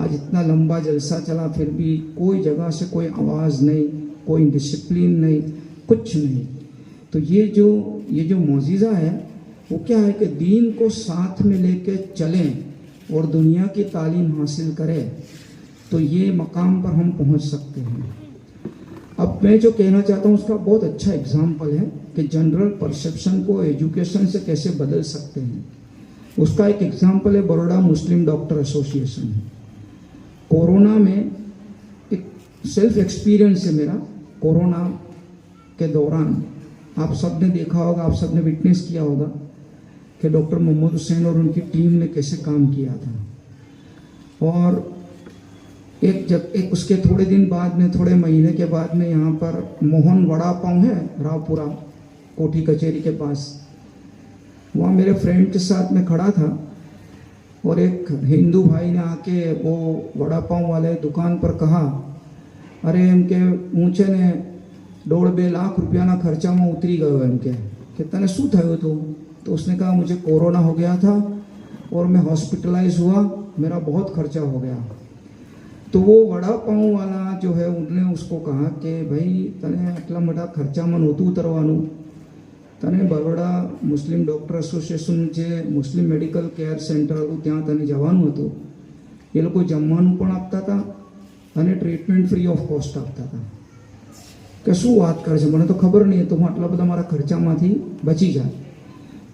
آج اتنا لمبا جلسہ چلا پھر بھی کوئی جگہ سے کوئی آواز نہیں, کوئی ڈسپلن نہیں, کچھ نہیں. تو یہ جو معجزہ ہے وہ کیا ہے کہ دین کو ساتھ میں لے کے چلیں اور دنیا کی تعلیم حاصل کریں تو یہ مقام پر ہم پہنچ سکتے ہیں. اب میں جو کہنا چاہتا ہوں اس کا بہت اچھا اگزامپل ہے کہ جنرل پرسیپشن کو ایجوکیشن سے کیسے بدل سکتے ہیں. اس کا ایک اگزامپل ہے بروڈا مسلم ڈاکٹر ایسوسیشن. کورونا میں ایک سیلف ایکسپیرئنس ہے میرا. کورونا کے دوران آپ سب نے دیکھا ہوگا, آپ سب نے وٹنس کیا ہوگا کہ ڈاکٹر محمد حسین اور ان کی ٹیم نے کیسے کام کیا تھا. اور ایک اس کے تھوڑے دن بعد میں, تھوڑے مہینے کے بعد میں یہاں پر موہن وڑا پاؤں ہے راؤ پورا کوٹھی کچہری کے پاس, وہاں میرے فرینڈ کے ساتھ میں کھڑا تھا اور ایک ہندو بھائی نے آ کے وہ وڑا پاؤں والے دکان پر کہا, ارے ان کے اونچے نے 2.5 لاکھ روپیہ نہ خرچہ میں اتری گئے ان کے, کتنے سو تھے تو اس نے کہا مجھے کورونا ہو گیا تھا اور میں ہاسپٹلائز ہوا, میرا بہت خرچہ ہو گیا. تو وہ وڑا پاؤں والا جو ہے انہوں نے اس کو کہا کہ بھائی تنے આટલા મોટા ખર્ચામાં નહોતું ઉતરવાનું, તને બરોડા મુસ્લિમ ડૉક્ટર એસોસિએશન જે મુસ્લિમ મેડિકલ કેર સેન્ટર હતું ત્યાં તને જવાનું હતું. એ લોકો જમવાનું પણ આપતા હતા અને ટ્રીટમેન્ટ ફ્રી ઓફ કોસ્ટ આપતા હતા. કે શું વાત કરે છે, મને તો ખબર નહીં, તો હું આટલા બધા મારા ખર્ચામાંથી બચી જાય.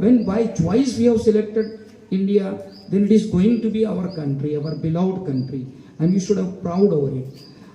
when by choice we have selected India, then it is going to be our country, our beloved country, and we should have proud over it.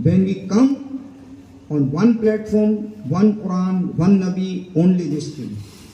When we come on one platform, one Quran, one Nabi, only this thing.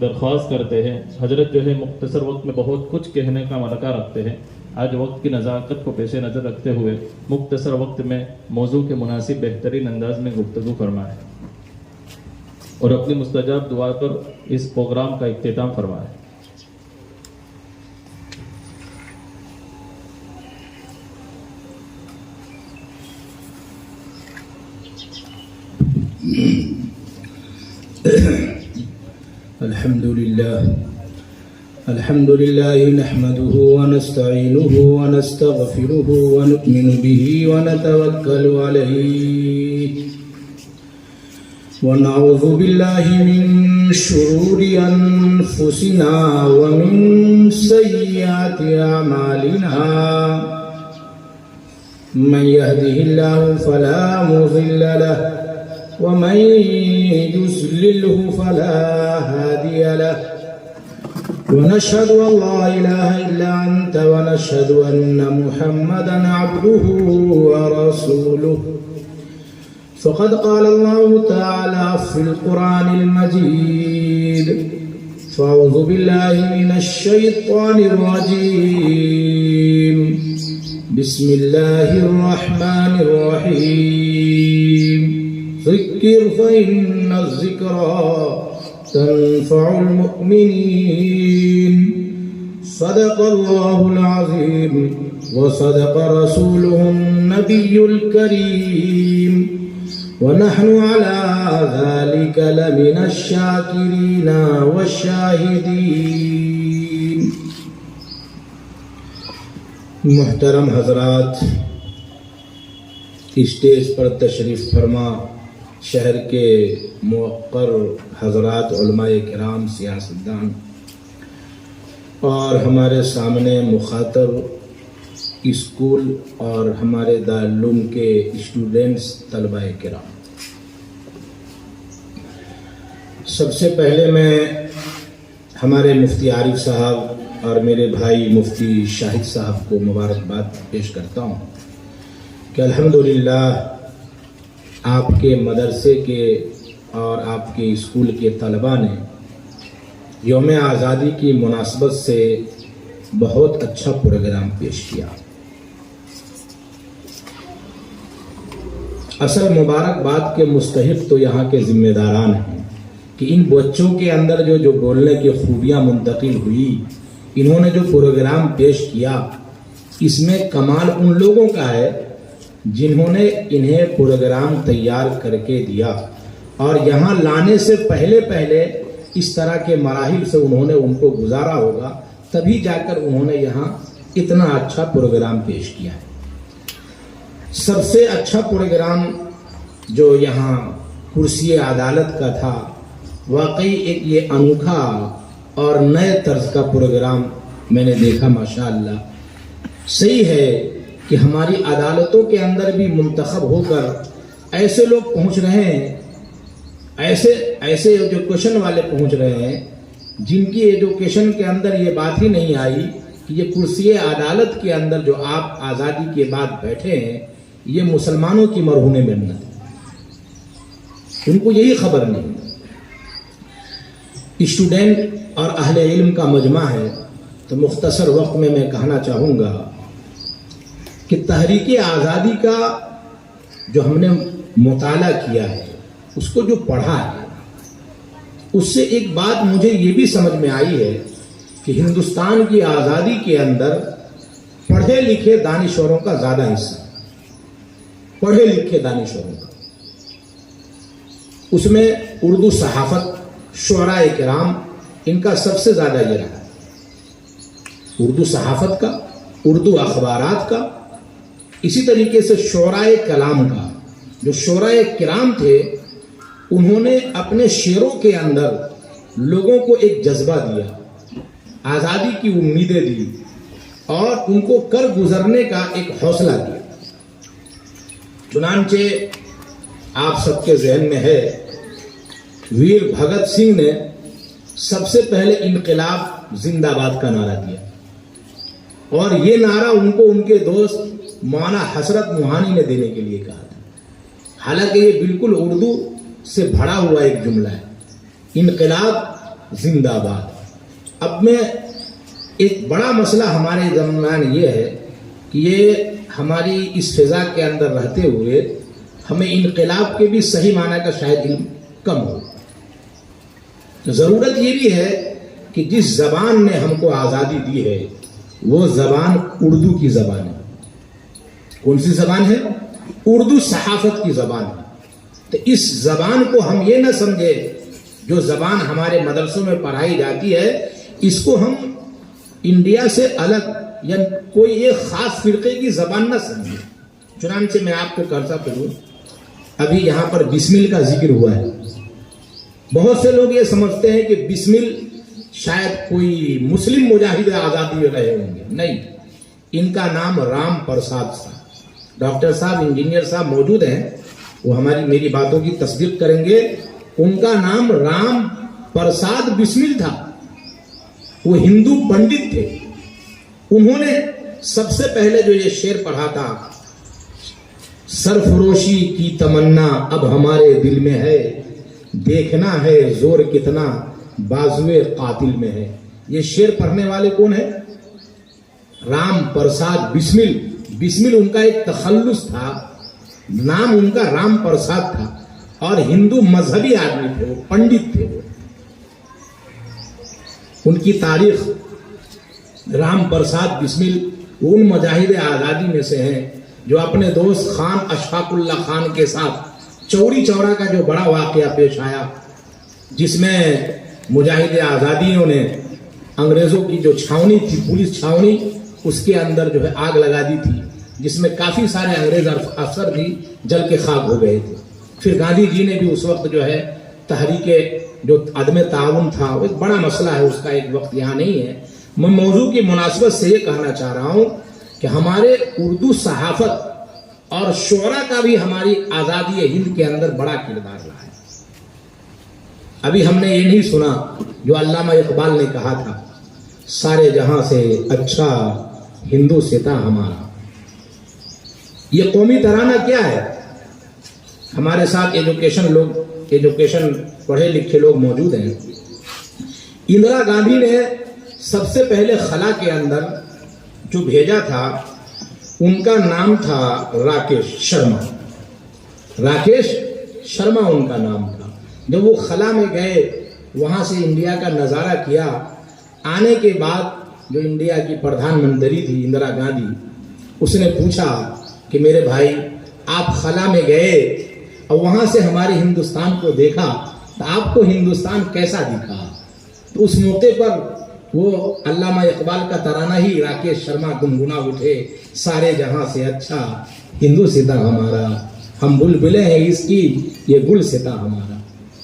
درخواست کرتے ہیں. حضرت جو ہے مختصر وقت میں بہت کچھ کہنے کا ملکہ رکھتے ہیں. آج وقت کی نزاکت کو پیش نظر رکھتے ہوئے مختصر وقت میں موضوع کے مناسب بہترین انداز میں گفتگو فرمائیں اور اپنی مستجاب دعا پر اس پروگرام کا اختتام فرمائیں. الحمد لله نحمده ونستعينه ونستغفره ونؤمن به ونتوكل عليه ونعوذ بالله من شرور أنفسنا ومن سيئات أعمالنا من يهده الله فلا مضل له ومن يضلله فلا هادي له ونشهد أن لا إله إلا أنت ونشهد أن محمدا عبده ورسوله فقد قال الله تعالى في القرآن المجيد فأعوذ بالله من الشيطان الرجيم بسم الله الرحمن الرحيم ذكر فإن الذكرى تنفع المؤمنين صدق الله العظيم وصدق رسوله النبي الكريم ونحن على ذلك لمن الشاكرين والشاهدين. محترم حضرات، اسٹیج پر تشریف فرما شہر کے موقر حضرات، علماء کرام، سیاستدان اور ہمارے سامنے مخاطب اسکول اور ہمارے دارالعلوم کے اسٹوڈنٹس، طلباء کرام، سب سے پہلے میں ہمارے مفتی عارف صاحب اور میرے بھائی مفتی شاہد صاحب کو مبارکباد پیش کرتا ہوں کہ الحمدللہ آپ کے مدرسے کے اور آپ کے اسکول کے طلباء نے یوم آزادی کی مناسبت سے بہت اچھا پروگرام پیش کیا. اصل مبارکباد کے مستحق تو یہاں کے ذمہ داران ہیں کہ ان بچوں کے اندر جو بولنے کی خوبیاں منتقل ہوئی، انہوں نے جو پروگرام پیش کیا، اس میں کمال ان لوگوں کا ہے جنہوں نے انہیں پروگرام تیار کر کے دیا اور یہاں لانے سے پہلے اس طرح کے مراحل سے انہوں نے ان کو گزارا ہوگا، تبھی جا کر انہوں نے یہاں اتنا اچھا پروگرام پیش کیا ہے. سب سے اچھا پروگرام جو یہاں کرسی عدالت کا تھا، واقعی ایک یہ انوکھا اور نئے طرز کا پروگرام میں نے دیکھا. ماشاءاللہ صحیح ہے کہ ہماری عدالتوں کے اندر بھی منتخب ہو کر ایسے لوگ پہنچ رہے ہیں، ایسے ایجوکیشن والے پہنچ رہے ہیں جن کی ایجوکیشن کے اندر یہ بات ہی نہیں آئی کہ یہ کرسی عدالت کے اندر جو آپ آزادی کے بعد بیٹھے ہیں، یہ مسلمانوں کی مرہون منت ہے. ان کو یہی خبر نہیں. اسٹوڈنٹ اور اہل علم کا مجمع ہے، تو مختصر وقت میں کہنا چاہوں گا کہ تحریک آزادی کا جو ہم نے مطالعہ کیا ہے، اس کو جو پڑھا ہے، اس سے ایک بات مجھے یہ بھی سمجھ میں آئی ہے کہ ہندوستان کی آزادی کے اندر پڑھے لکھے دانشوروں کا زیادہ حصہ، پڑھے لکھے دانشوروں کا، اس میں اردو صحافت، شعراء کرام، ان کا سب سے زیادہ یہ رہا ہے. اردو صحافت کا، اردو اخبارات کا، اسی طریقے سے شعراء کلام کا. جو شعراء کرام تھے، انہوں نے اپنے شعروں کے اندر لوگوں کو ایک جذبہ دیا، آزادی کی امیدیں دی اور ان کو کر گزرنے کا ایک حوصلہ دیا. چنانچہ آپ سب کے ذہن میں ہے، ویر بھگت سنگھ نے سب سے پہلے انقلاب زندہ باد کا نعرہ دیا، اور یہ نعرہ ان کو ان کے دوست مولانا حسرت موہانی نے دینے کے لیے کہا تھا. حالانکہ یہ بالکل اردو سے بھرا ہوا ایک جملہ ہے. انقلاب زندہ باد. اب میں ایک بڑا مسئلہ ہمارے درمیان یہ ہے کہ یہ ہماری اس فضا کے اندر رہتے ہوئے ہمیں انقلاب کے بھی صحیح معنی کا شاید علم کم ہو. ضرورت یہ بھی ہے کہ جس زبان نے ہم کو آزادی دی ہے وہ زبان اردو کی زبان ہے. کون سی زبان ہے؟ اردو صحافت کی زبان ہے. تو اس زبان کو ہم یہ نہ سمجھے جو زبان ہمارے مدرسوں میں پڑھائی جاتی ہے اس کو ہم انڈیا سے الگ یا کوئی ایک خاص فرقے کی زبان نہ سمجھے. چنانچہ میں آپ کو کرتا پڑھوں، ابھی یہاں پر بسمل کا ذکر ہوا ہے. بہت سے لوگ یہ سمجھتے ہیں کہ بسمل شاید کوئی مسلم مجاہد آزادی رہے ہوں گے. نہیں، ان کا نام رام پرساد تھا. ڈاکٹر صاحب، انجینئر صاحب موجود ہیں، وہ میری باتوں کی تصدیق کریں گے. ان کا نام رام پرساد بسمل تھا. وہ ہندو پنڈت تھے. انہوں نے سب سے پہلے جو یہ شعر پڑھا تھا، سرفروشی کی تمنا اب ہمارے دل میں ہے، دیکھنا ہے زور کتنا بازوئے قاتل میں ہے. یہ شعر پڑھنے والے کون ہیں؟ رام پرساد بسمل. بسمل ان کا ایک تخلص تھا، نام ان کا رام پرساد تھا، اور ہندو مذہبی آدمی تھے، وہ پنڈت تھے. ان کی تاریخ، رام پرساد بسمل ان مجاہد آزادی میں سے ہیں جو اپنے دوست خان اشفاق اللہ خان کے ساتھ چوری چورا کا جو بڑا واقعہ پیش آیا، جس میں مجاہد آزادیوں نے انگریزوں کی جو چھاونی تھی، پولیس چھاونی، اس کے اندر جو ہے آگ لگا دی تھی، جس میں کافی سارے انگریز افسر بھی جل کے خاک ہو گئے تھے. پھر گاندھی جی نے بھی اس وقت جو ہے تحریک جو عدم تعاون تھا، وہ ایک بڑا مسئلہ ہے، اس کا ایک وقت یہاں نہیں ہے. میں موضوع کی مناسبت سے یہ کہنا چاہ رہا ہوں کہ ہمارے اردو صحافت اور شعرا کا بھی ہماری آزادی ہند کے اندر بڑا کردار رہا ہے. ابھی ہم نے یہ نہیں سنا جو علامہ اقبال نے کہا تھا، سارے جہاں سے اچھا ہندو ستا ہمارا. یہ قومی ترانہ کیا ہے؟ ہمارے ساتھ ایجوکیشن پڑھے لکھے لوگ موجود ہیں. اندرا گاندھی نے سب سے پہلے خلا کے اندر جو بھیجا تھا، ان کا نام تھا راکیش شرما. راکیش شرما ان کا نام تھا. جب وہ خلا میں گئے، وہاں سے انڈیا کا نظارہ کیا، آنے کے بعد جو انڈیا کی پردھان منتری تھی اندرا گاندھی، اس نے پوچھا کہ میرے بھائی، آپ خلا میں گئے اور وہاں سے ہمارے ہندوستان کو دیکھا، تو آپ کو ہندوستان کیسا دکھا؟ تو اس موقع پر وہ علامہ اقبال کا ترانہ ہی راکیش شرما گنگنا اٹھے، سارے جہاں سے اچھا ہندو ستا ہمارا، ہم بلبلیں ہیں اس کی یہ گل ستا ہمارا.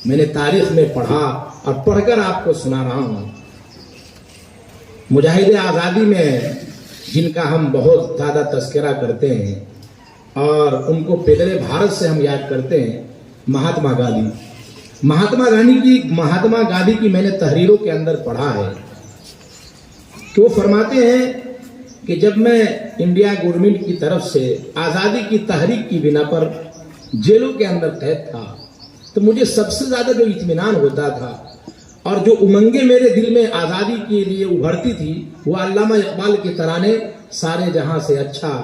میں نے تاریخ میں پڑھا اور پڑھ کر آپ کو سنا رہا ہوں. مجاہد آزادی میں جن کا ہم بہت زیادہ تذکرہ کرتے ہیں اور ان کو پیدل بھارت سے ہم یاد کرتے ہیں، مہاتما گاندھی. مہاتما گاندھی کی میں نے تحریروں کے اندر پڑھا ہے کہ وہ فرماتے ہیں کہ جب میں انڈیا گورنمنٹ کی طرف سے آزادی کی تحریک کی بنا پر جیلوں کے اندر قید تھا، تو مجھے سب سے زیادہ جو اطمینان ہوتا تھا اور جو امنگیں میرے دل میں آزادی کے لیے ابھرتی تھی، وہ علامہ اقبال کے ترانے سارے جہاں سے اچھا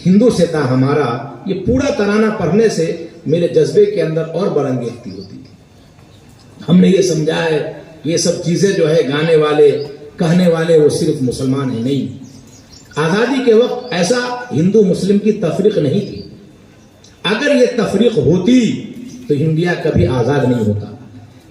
ہندو ستا ہمارا، یہ پورا ترانہ پڑھنے سے میرے جذبے کے اندر اور برانگیزی ہوتی تھی. ہم نے یہ سمجھا ہے یہ سب چیزیں جو ہے گانے والے کہنے والے وہ صرف مسلمان ہیں. نہیں، آزادی کے وقت ایسا ہندو مسلم کی تفریق نہیں تھی. اگر یہ تفریق ہوتی تو انڈیا کبھی آزاد نہیں ہوتا.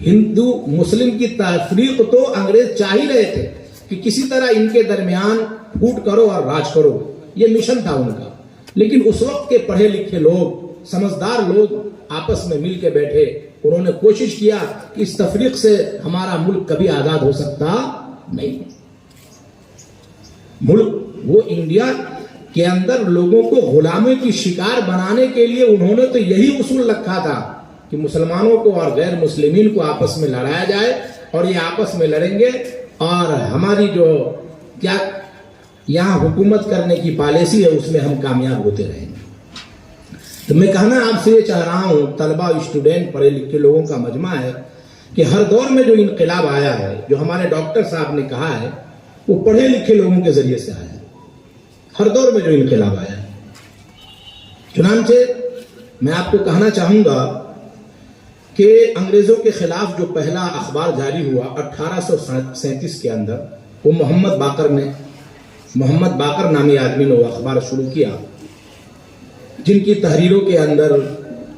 ہندو مسلم کی تفریق تو انگریز چاہ ہی رہے تھے کہ کسی طرح ان کے درمیان پھوٹ کرو اور راج کرو، یہ مشن تھا ان کا. لیکن اس وقت کے پڑھے لکھے لوگ، سمجھدار لوگ آپس میں مل کے بیٹھے، انہوں نے کوشش کیا کہ اس تفریق سے ہمارا ملک کبھی آزاد ہو سکتا نہیں. ملک وہ انڈیا کے اندر لوگوں کو غلامی کی شکار بنانے کے لیے انہوں نے تو یہی اصول رکھا تھا کہ مسلمانوں کو اور غیر مسلمین کو آپس میں لڑایا جائے، اور یہ آپس میں لڑیں گے اور ہماری جو کیا یہاں حکومت کرنے کی پالیسی ہے اس میں ہم کامیاب ہوتے رہیں گے. تو میں کہنا آپ سے یہ چاہ رہا ہوں، طلبہ اسٹوڈنٹ پڑھے لکھے لوگوں کا مجمع ہے کہ ہر دور میں جو انقلاب آیا ہے، جو ہمارے ڈاکٹر صاحب نے کہا ہے، وہ پڑھے لکھے لوگوں کے ذریعے سے آیا ہے۔ ہر دور میں جو انقلاب آیا ہے، چنانچہ میں آپ کو کہنا چاہوں گا کہ انگریزوں کے خلاف جو پہلا اخبار جاری ہوا 1837 کے اندر، وہ محمد باقر نامی آدمی نے وہ اخبار شروع کیا، جن کی تحریروں کے اندر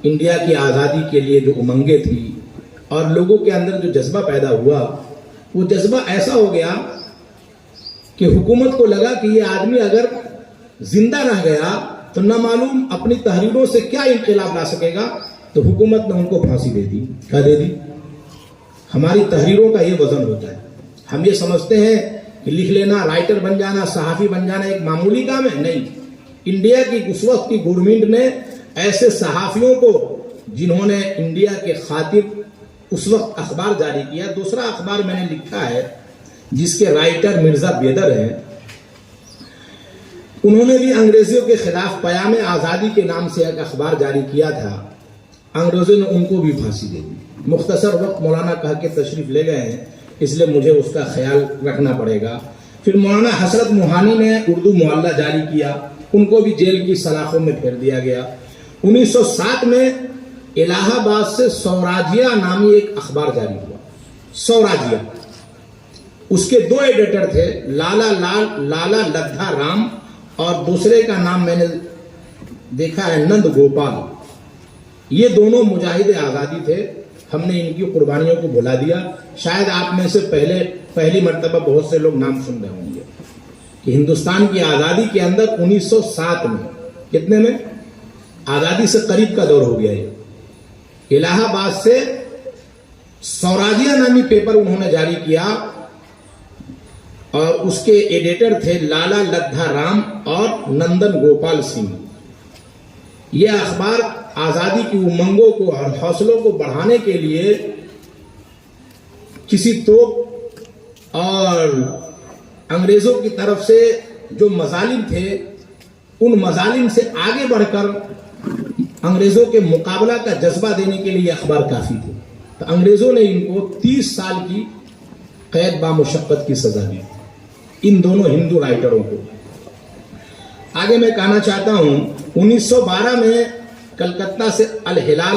انڈیا کی آزادی کے لیے جو امنگیں تھی اور لوگوں کے اندر جو جذبہ پیدا ہوا، وہ جذبہ ایسا ہو گیا کہ حکومت کو لگا کہ یہ آدمی اگر زندہ رہ گیا تو نہ معلوم اپنی تحریروں سے کیا انقلاب لا سکے گا، تو حکومت نے ان کو پھانسی دے دی۔ کیا دے دی؟ ہماری تحریروں کا یہ وزن ہوتا ہے۔ ہم یہ سمجھتے ہیں کہ لکھ لینا، رائٹر بن جانا، صحافی بن جانا ایک معمولی کام ہے، نہیں۔ انڈیا کی اس وقت کی گورنمنٹ نے ایسے صحافیوں کو، جنہوں نے انڈیا کے خاطر اس وقت اخبار جاری کیا، دوسرا اخبار میں نے لکھا ہے جس کے رائٹر مرزا بیدر ہیں، انہوں نے بھی انگریزوں کے خلاف پیام آزادی کے نام سے ایک اخبار جاری کیا تھا، انگریزوں نے ان کو بھی پھانسی دے دی۔ مختصر وقت مولانا کہا کہ تشریف لے گئے ہیں، اس لیے مجھے اس کا خیال رکھنا پڑے گا۔ پھر مولانا حسرت موہانی نے اردو معلّہ جاری کیا، ان کو بھی جیل کی سلاخوں میں پھیر دیا گیا۔ 1907 میں الہ آباد سے سوراجیہ نامی ایک اخبار جاری ہوا، سوراجیہ۔ اس کے 2 ایڈیٹر تھے، لالا لدھا رام، اور دوسرے کا نام میں نے دیکھا ہے نند گوپال۔ یہ دونوں مجاہد آزادی تھے۔ ہم نے ان کی قربانیوں کو بھلا دیا۔ شاید آپ میں سے پہلی مرتبہ بہت سے لوگ نام سن رہے ہوں گے کہ ہندوستان کی آزادی کے اندر 1907 میں، کتنے میں؟ آزادی سے قریب کا دور ہو گیا ہے، الہ آباد سے سوراجیہ نامی پیپر انہوں نے جاری کیا، اور اس کے ایڈیٹر تھے لالا لدھا رام اور نندن گوپال سنگھ۔ یہ اخبار آزادی کی امنگوں کو اور حوصلوں کو بڑھانے کے لیے کسی توپ اور انگریزوں کی طرف سے جو مظالم تھے، ان مظالم سے آگے بڑھ کر انگریزوں کے مقابلہ کا جذبہ دینے کے لیے اخبار کافی تھے۔ تو انگریزوں نے ان کو 30 سال کی قید بامشقت کی سزا دی، ان دونوں ہندو رائٹروں کو۔ آگے میں کہنا چاہتا ہوں 1912 میں کلکتہ سے الہلال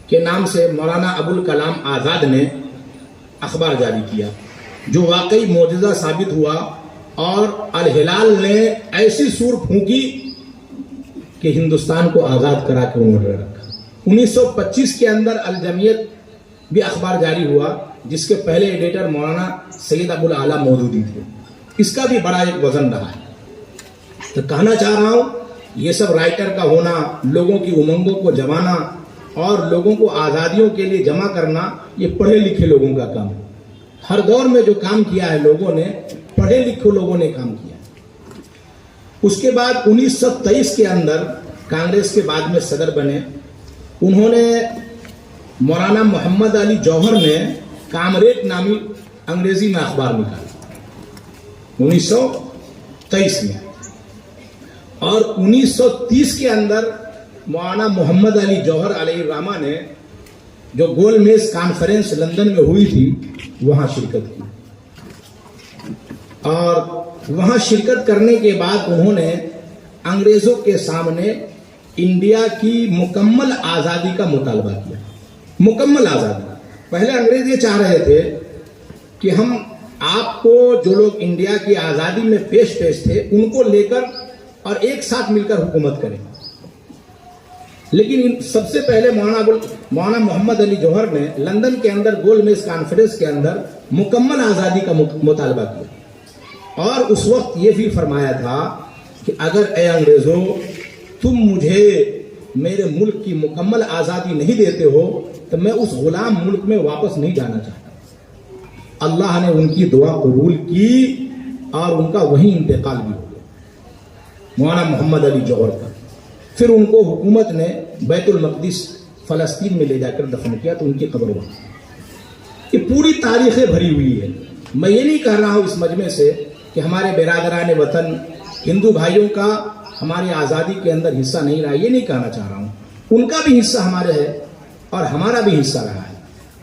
کے نام سے مولانا ابوالکلام آزاد نے اخبار جاری کیا، جو واقعی معجزہ ثابت ہوا، اور الہلال نے ایسی سور پھونکی کہ ہندوستان کو آزاد کرا کے انہوں نے رکھا۔ 1925 کے اندر الجمعیت بھی اخبار جاری ہوا، جس کے پہلے ایڈیٹر مولانا سید ابو الاعلیٰ مودودی تھے۔ اس کا بھی بڑا ایک وزن رہا ہے۔ تو کہنا چاہ رہا ہوں، یہ سب رائٹر کا ہونا، لوگوں کی امنگوں کو جمانا اور لوگوں کو آزادیوں کے لیے جمع کرنا، یہ پڑھے لکھے لوگوں کا کام ہے۔ ہر دور میں جو کام کیا ہے لوگوں نے، پڑھے لکھے لوگوں نے کام کیا۔ اس کے بعد 1923 کے اندر کانگریس کے بعد میں صدر بنے، انہوں نے مولانا محمد علی جوہر نے کامریڈ نامی انگریزی میں اخبار نکالا 1923 میں، اور 1930 کے اندر مولانا محمد علی جوہر علیہ الرحمہ نے جو گول میز کانفرنس لندن میں ہوئی تھی وہاں شرکت کی، اور وہاں شرکت کرنے کے بعد انہوں نے انگریزوں کے سامنے انڈیا کی مکمل آزادی کا مطالبہ کیا۔ مکمل آزادی۔ پہلے انگریز یہ چاہ رہے تھے کہ ہم آپ کو، جو لوگ انڈیا کی آزادی میں پیش تھے، ان کو لے کر اور ایک ساتھ مل کر حکومت کریں، لیکن سب سے پہلے مولانا محمد علی جوہر نے لندن کے اندر گول میز کانفرنس کے اندر مکمل آزادی کا مطالبہ کیا، اور اس وقت یہ بھی فرمایا تھا کہ اگر اے انگریزوں تم مجھے میرے ملک کی مکمل آزادی نہیں دیتے ہو تو میں اس غلام ملک میں واپس نہیں جانا چاہتا۔ اللہ نے ان کی دعا قبول کی اور ان کا وہیں انتقال بھی ہو گیا، مولانا محمد علی جوہر کا۔ پھر ان کو حکومت نے بیت المقدس فلسطین میں لے جا کر دفن کیا، تو ان کی قبر وہاں۔ یہ پوری تاریخیں بھری ہوئی ہے۔ میں یہ نہیں کہہ رہا ہوں اس مجمع سے کہ ہمارے برادران وطن ہندو بھائیوں کا ہماری آزادی کے اندر حصہ نہیں رہا، یہ نہیں کہنا چاہ رہا ہوں۔ ان کا بھی حصہ ہمارے ہے اور ہمارا بھی حصہ رہا ہے،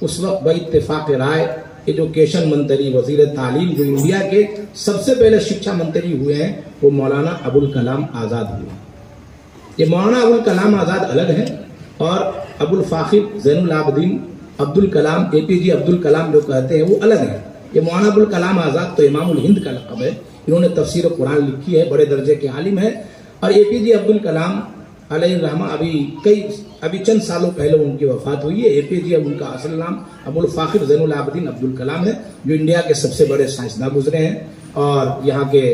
اس وقت باتفاق رائے ایجوکیشن منتری وزیر تعلیم جو انڈیا کے سب سے پہلے شکشا منتری ہوئے ہیں وہ مولانا ابوالکلام آزاد ہوئے. یہ مولانا ابوالکلام آزاد الگ ہیں اور ابوالفاخر زین العابدین عبدالکلام APJ عبدالکلام جو کہتے ہیں وہ الگ ہیں. یہ مولانا ابوالکلام آزاد تو امام الہند کا لقب ہے. انہوں نے تفسیر قرآن لکھی ہے, بڑے درجے کے عالم ہیں. اور APJ عبدالکلام علیہ الرحمہ ابھی چند سالوں پہلے ان کی وفات ہوئی ہے. APJ اب ان کا اصل نام ابوالفاخر زین العابدین عبدالکلام ہے, جو انڈیا کے سب سے بڑے سائنسداں گزرے ہیں اور یہاں کے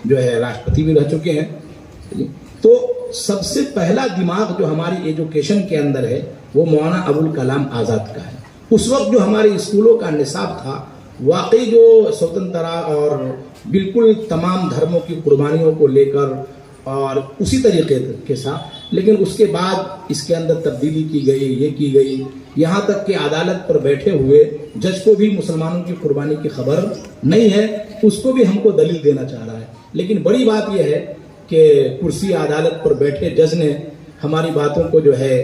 جو ہے راشٹرپتی بھی رہ چکے ہیں. تو سب سے پہلا دماغ جو ہماری ایجوکیشن کے اندر ہے وہ مولانا ابوالکلام آزاد کا ہے. اس وقت جو ہمارے اسکولوں کا نصاب تھا واقعی جو سوتنترا اور بالکل تمام دھرموں کی قربانیوں کو لے کر اور اسی طریقے کے ساتھ, لیکن اس کے بعد اس کے اندر تبدیلی کی گئی, یہ کی گئی, یہاں تک کہ عدالت پر بیٹھے ہوئے جج کو بھی مسلمانوں کی قربانی کی خبر نہیں ہے, اس کو بھی ہم کو دلیل دینا چاہ رہا ہے. لیکن بڑی بات یہ ہے کہ کرسی عدالت پر بیٹھے جج نے ہماری باتوں کو جو ہے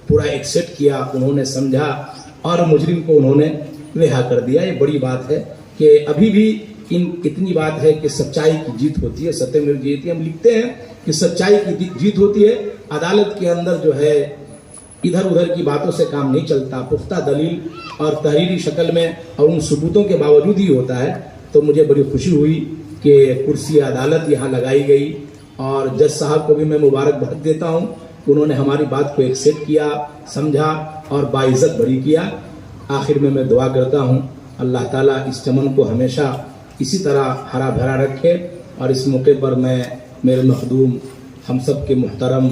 پورا ایکسیپٹ کیا, انہوں نے سمجھا اور مجرم کو انہوں نے رہا کر دیا. یہ بڑی بات ہے کہ ابھی بھی اتنی بات ہے کہ سچائی کی جیت ہوتی ہے, ستیہ میو جیتی. ہم لکھتے ہیں کہ سچائی کی جیت ہوتی ہے. عدالت کے اندر جو ہے ادھر ادھر کی باتوں سے کام نہیں چلتا, پختہ دلیل اور تحریری شکل میں اور ان ثبوتوں کے باوجود ہی ہوتا ہے. تو مجھے بڑی خوشی ہوئی کہ کرسی عدالت یہاں لگائی گئی اور جج صاحب کو بھی میں مبارکباد دیتا ہوں کہ انہوں نے ہماری بات کو ایکسیپٹ کیا, سمجھا اور باعزت بری کیا. آخر میں دعا کرتا ہوں اللہ تعالیٰ اس چمن کو ہمیشہ اسی طرح ہرا بھرا رکھے. اور اس موقع پر میں میرے مخدوم ہم سب کے محترم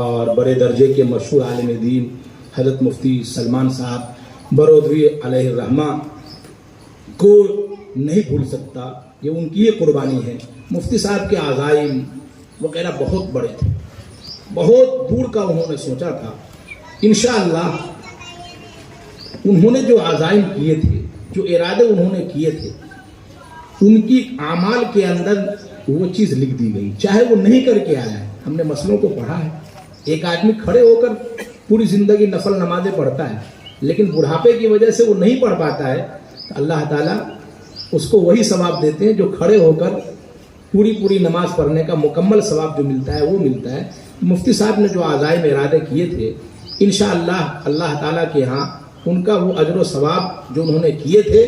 اور بڑے درجے کے مشہور عالم دین حضرت مفتی سلمان صاحب برودوی علیہ الرحمہ کو نہیں بھول سکتا. یہ ان کی قربانی ہے. مفتی صاحب کے عزائم وغیرہ بہت بڑے تھے, بہت دور کا انہوں نے سوچا تھا. انشاءاللہ انہوں نے جو عزائم کیے تھے, جو ارادے انہوں نے کیے تھے, ان کی اعمال کے اندر وہ چیز لکھ دی گئی, چاہے وہ نہیں کر کے آیا ہے. ہم نے مسئلوں کو پڑھا ہے. ایک آدمی کھڑے ہو کر پوری زندگی نفل نمازیں پڑھتا ہے, لیکن بڑھاپے کی وجہ سے وہ نہیں پڑھ پاتا ہے, تو اللہ تعالیٰ اس کو وہی ثواب دیتے ہیں جو کھڑے ہو کر پوری نماز پڑھنے کا مکمل ثواب جو ملتا ہے وہ ملتا ہے. مفتی صاحب نے جو عزائم ارادے کیے تھے, انشاءاللہ اللہ تعالیٰ کے ہاں ان کا وہ اجر و ثواب جو انہوں نے کیے تھے,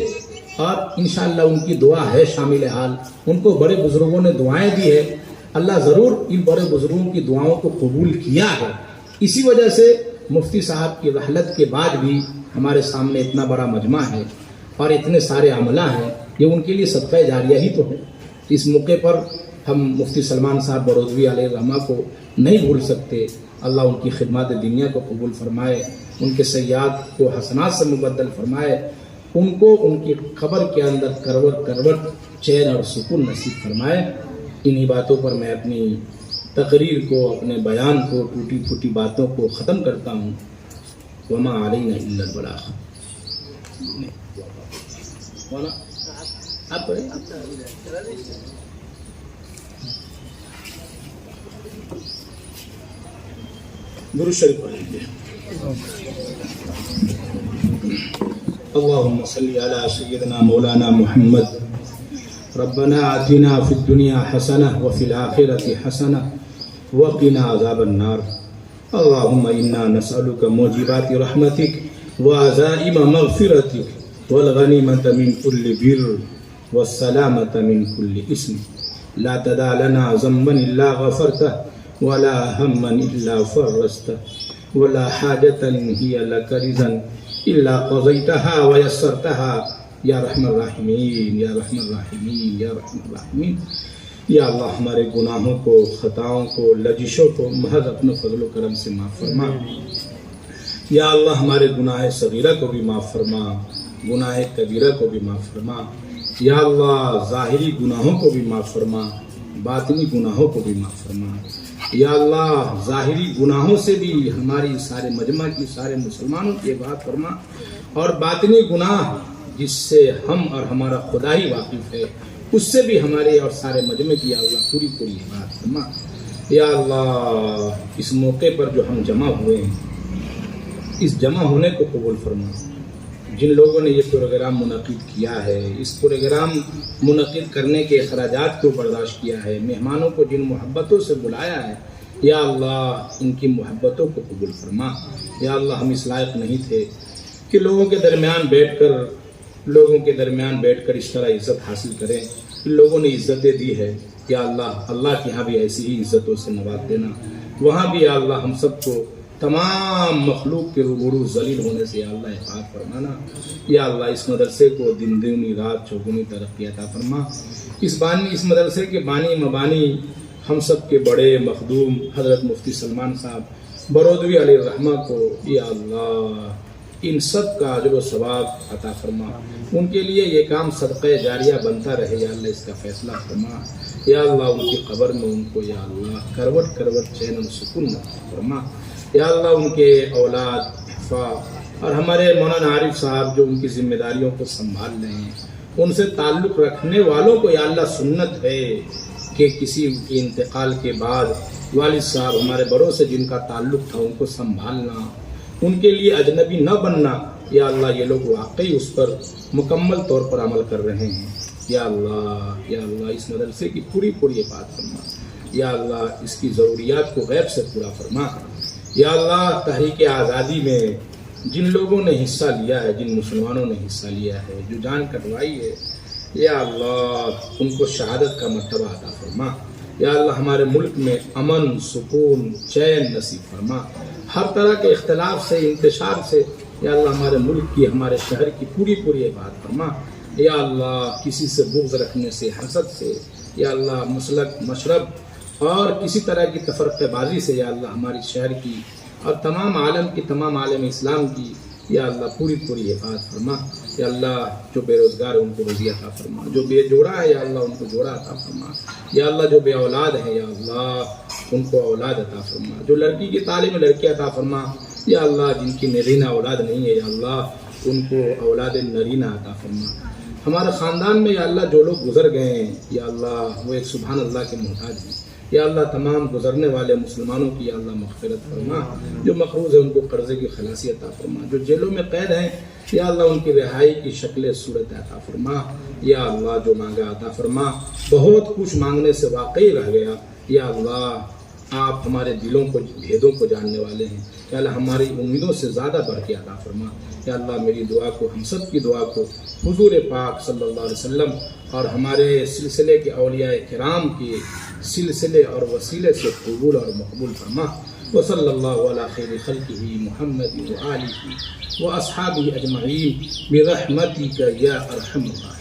اور انشاءاللہ ان کی دعا ہے شامل حال. ان کو بڑے بزرگوں نے دعائیں دی ہے, اللہ ضرور ان بڑے بزرگوں کی دعاؤں کو قبول کیا ہے. اسی وجہ سے مفتی صاحب کی رحلت کے بعد بھی ہمارے سامنے اتنا بڑا مجمع ہے اور اتنے سارے عملہ ہیں. یہ ان کے لیے صدقہ جاریہ ہی تو ہے. اس موقع پر ہم مفتی سلمان صاحب برودوی علیہ الرحمہ کو نہیں بھول سکتے. اللہ ان کی خدمات دنیا کو قبول فرمائے, ان کے سیئات کو حسنات سے مبدل فرمائے, ان کو ان کی قبر کے اندر کروٹ چین اور سکون نصیب فرمائے. انہی باتوں پر میں اپنی تقریر کو, اپنے بیان کو, ٹوٹی پھوٹی باتوں کو ختم کرتا ہوں. وما علینا الا البلاغ. آپ درود شریف پڑھ لیجیے. اللهم صل على سيدنا مولانا محمد. ربنا آتنا في الدنيا حسنة وفي الآخرة حسنة وقنا عذاب النار. اللهم إنا نسألك موجبات رحمتك وعزائم مغفرتك والغنيمة من كل بر والسلامة من كل إثم. لا تدع لنا ذنبا إلا غفرته ولا هما إلا فرجته ولا حاجة هي لك رضا إلا قضيتها ويسرتها یا رحم الراحمین, یا رحم الراحمین, یا رحم الراحمین. یا اللہ ہمارے گناہوں کو, خطاؤں کو, لجشوں کو محض اپنے فضل و کرم سے معاف فرما. یا اللہ ہمارے گناہ صغیرہ کو بھی معاف فرما, گناہ کبیرہ کو بھی معاف فرما. یا اللہ ظاہری گناہوں کو بھی معاف فرما, باطنی گناہوں کو بھی معاف فرما. یا اللہ ظاہری گناہوں سے بھی ہماری سارے مجمع کی, سارے مسلمانوں کی عبادت فرما, اور باطنی گناہ جس سے ہم اور ہمارا خدا ہی واقف ہے اس سے بھی ہمارے اور سارے مجمع کی یا اللہ پوری عبادت فرما. یا اللہ اس موقع پر جو ہم جمع ہوئے ہیں, اس جمع ہونے کو قبول فرما. جن لوگوں نے یہ پروگرام منعقد کیا ہے، اس پروگرام منعقد کرنے کے اخراجات کو برداشت کیا ہے، مہمانوں کو جن محبتوں سے بلایا ہے، یا اللہ ان کی محبتوں کو قبول فرما۔ یا اللہ ہم اس لائق نہیں تھے کہ لوگوں کے درمیان بیٹھ کر اس طرح عزت حاصل کریں۔ لوگوں نے عزتیں دی ہے، یا اللہ کے ہاں بھی ایسی ہی عزتوں سے نواز دینا، وہاں بھی یا اللہ ہم سب کو تمام مخلوق کے روبرو ذلیل ہونے سے یا اللہ حفاظت فرمانا۔ یا اللہ اس مدرسے کو دن دگنی رات چوگنی ترقی عطا فرما۔ اس مدرسے کے بانی مبانی ہم سب کے بڑے مخدوم حضرت مفتی سلمان صاحب برودوی علیہ الرحمہ کو یا اللہ ان سب کا اجر و ثواب عطا فرما، ان کے لیے یہ کام صدقہ جاریہ بنتا رہے، یا اللہ اس کا فیصلہ فرما۔ یا اللہ ان کی قبر میں ان کو یا اللہ کروٹ کروٹ چین و سکون عطا فرما۔ یا اللہ ان کے اولاد احفاد اور ہمارے مولانا عارف صاحب جو ان کی ذمہ داریوں کو سنبھال رہے ہیں، ان سے تعلق رکھنے والوں کو یا اللہ سنت ہے کہ کسی کے انتقال کے بعد والد صاحب ہمارے بڑوں سے جن کا تعلق تھا ان کو سنبھالنا، ان کے لیے اجنبی نہ بننا۔ یا اللہ یہ لوگ واقعی اس پر مکمل طور پر عمل کر رہے ہیں۔ یا اللہ اس مدرسے کی پوری بات فرما۔ یا اللہ اس کی ضروریات کو غیب سے پورا فرما۔ یا اللہ تحریک آزادی میں جن لوگوں نے حصہ لیا ہے، جن مسلمانوں نے حصہ لیا ہے، جو جان کٹوائی ہے، یا اللہ ان کو شہادت کا مرتبہ عطا فرما۔ یا اللہ ہمارے ملک میں امن، سکون، چین نصیب فرما۔ ہر طرح کے اختلاف سے، انتشار سے یا اللہ ہمارے ملک کی، ہمارے شہر کی پوری عبادت فرما۔ یا اللہ کسی سے بغض رکھنے سے، حسد سے، یا اللہ مسلک، مشرب اور کسی طرح کی تفرقہ بازی سے یا اللہ ہماری شہر کی اور تمام عالم اسلام کی یا اللہ پوری حفاظت فرما۔ یا اللہ جو بے روزگار ہے ان کو روزی عطا فرما، جو بے جوڑا ہے یا اللہ ان کو جوڑا عطا فرما۔ یا اللہ جو بے اولاد ہے یا اللہ ان کو اولاد عطا فرما، جو لڑکی کی تعلیم میں لڑکی عطا فرما۔ یا اللہ جن کی نرینہ اولاد نہیں ہے یا اللہ ان کو اولاد نرینہ عطا فرما۔ ہمارے خاندان میں یا اللہ جو لوگ گزر گئے ہیں یا اللہ وہ ایک سبحان اللہ کے محتاج ہیں، یا اللہ تمام گزرنے والے مسلمانوں کی یا اللہ مغفرت فرما، جو مقروض ہیں ان کو قرضے کی خلاصی عطا فرما، جو جیلوں میں قید ہیں یا اللہ ان کی رہائی کی شکل صورت عطا فرما۔ یا اللہ جو مانگا عطا فرما، بہت کچھ مانگنے سے واقعی رہ گیا، یا اللہ آپ ہمارے دلوں کو، بھیدوں کو جاننے والے ہیں، یا اللہ ہماری امیدوں سے زیادہ بڑھ کے عطا فرما۔ یا اللہ میری دعا کو، ہم سب کی دعا کو حضور پاک صلی اللہ علیہ وسلم اور ہمارے سلسلے کے اولیاء کرام کے سلسلے اور وسیلے سے قبول اور مقبول فرما۔ وصلی اللہ علی خیر خلقہ محمد وآلہ واصحابہ اجمعین برحمتک یا ارحم الراحمین۔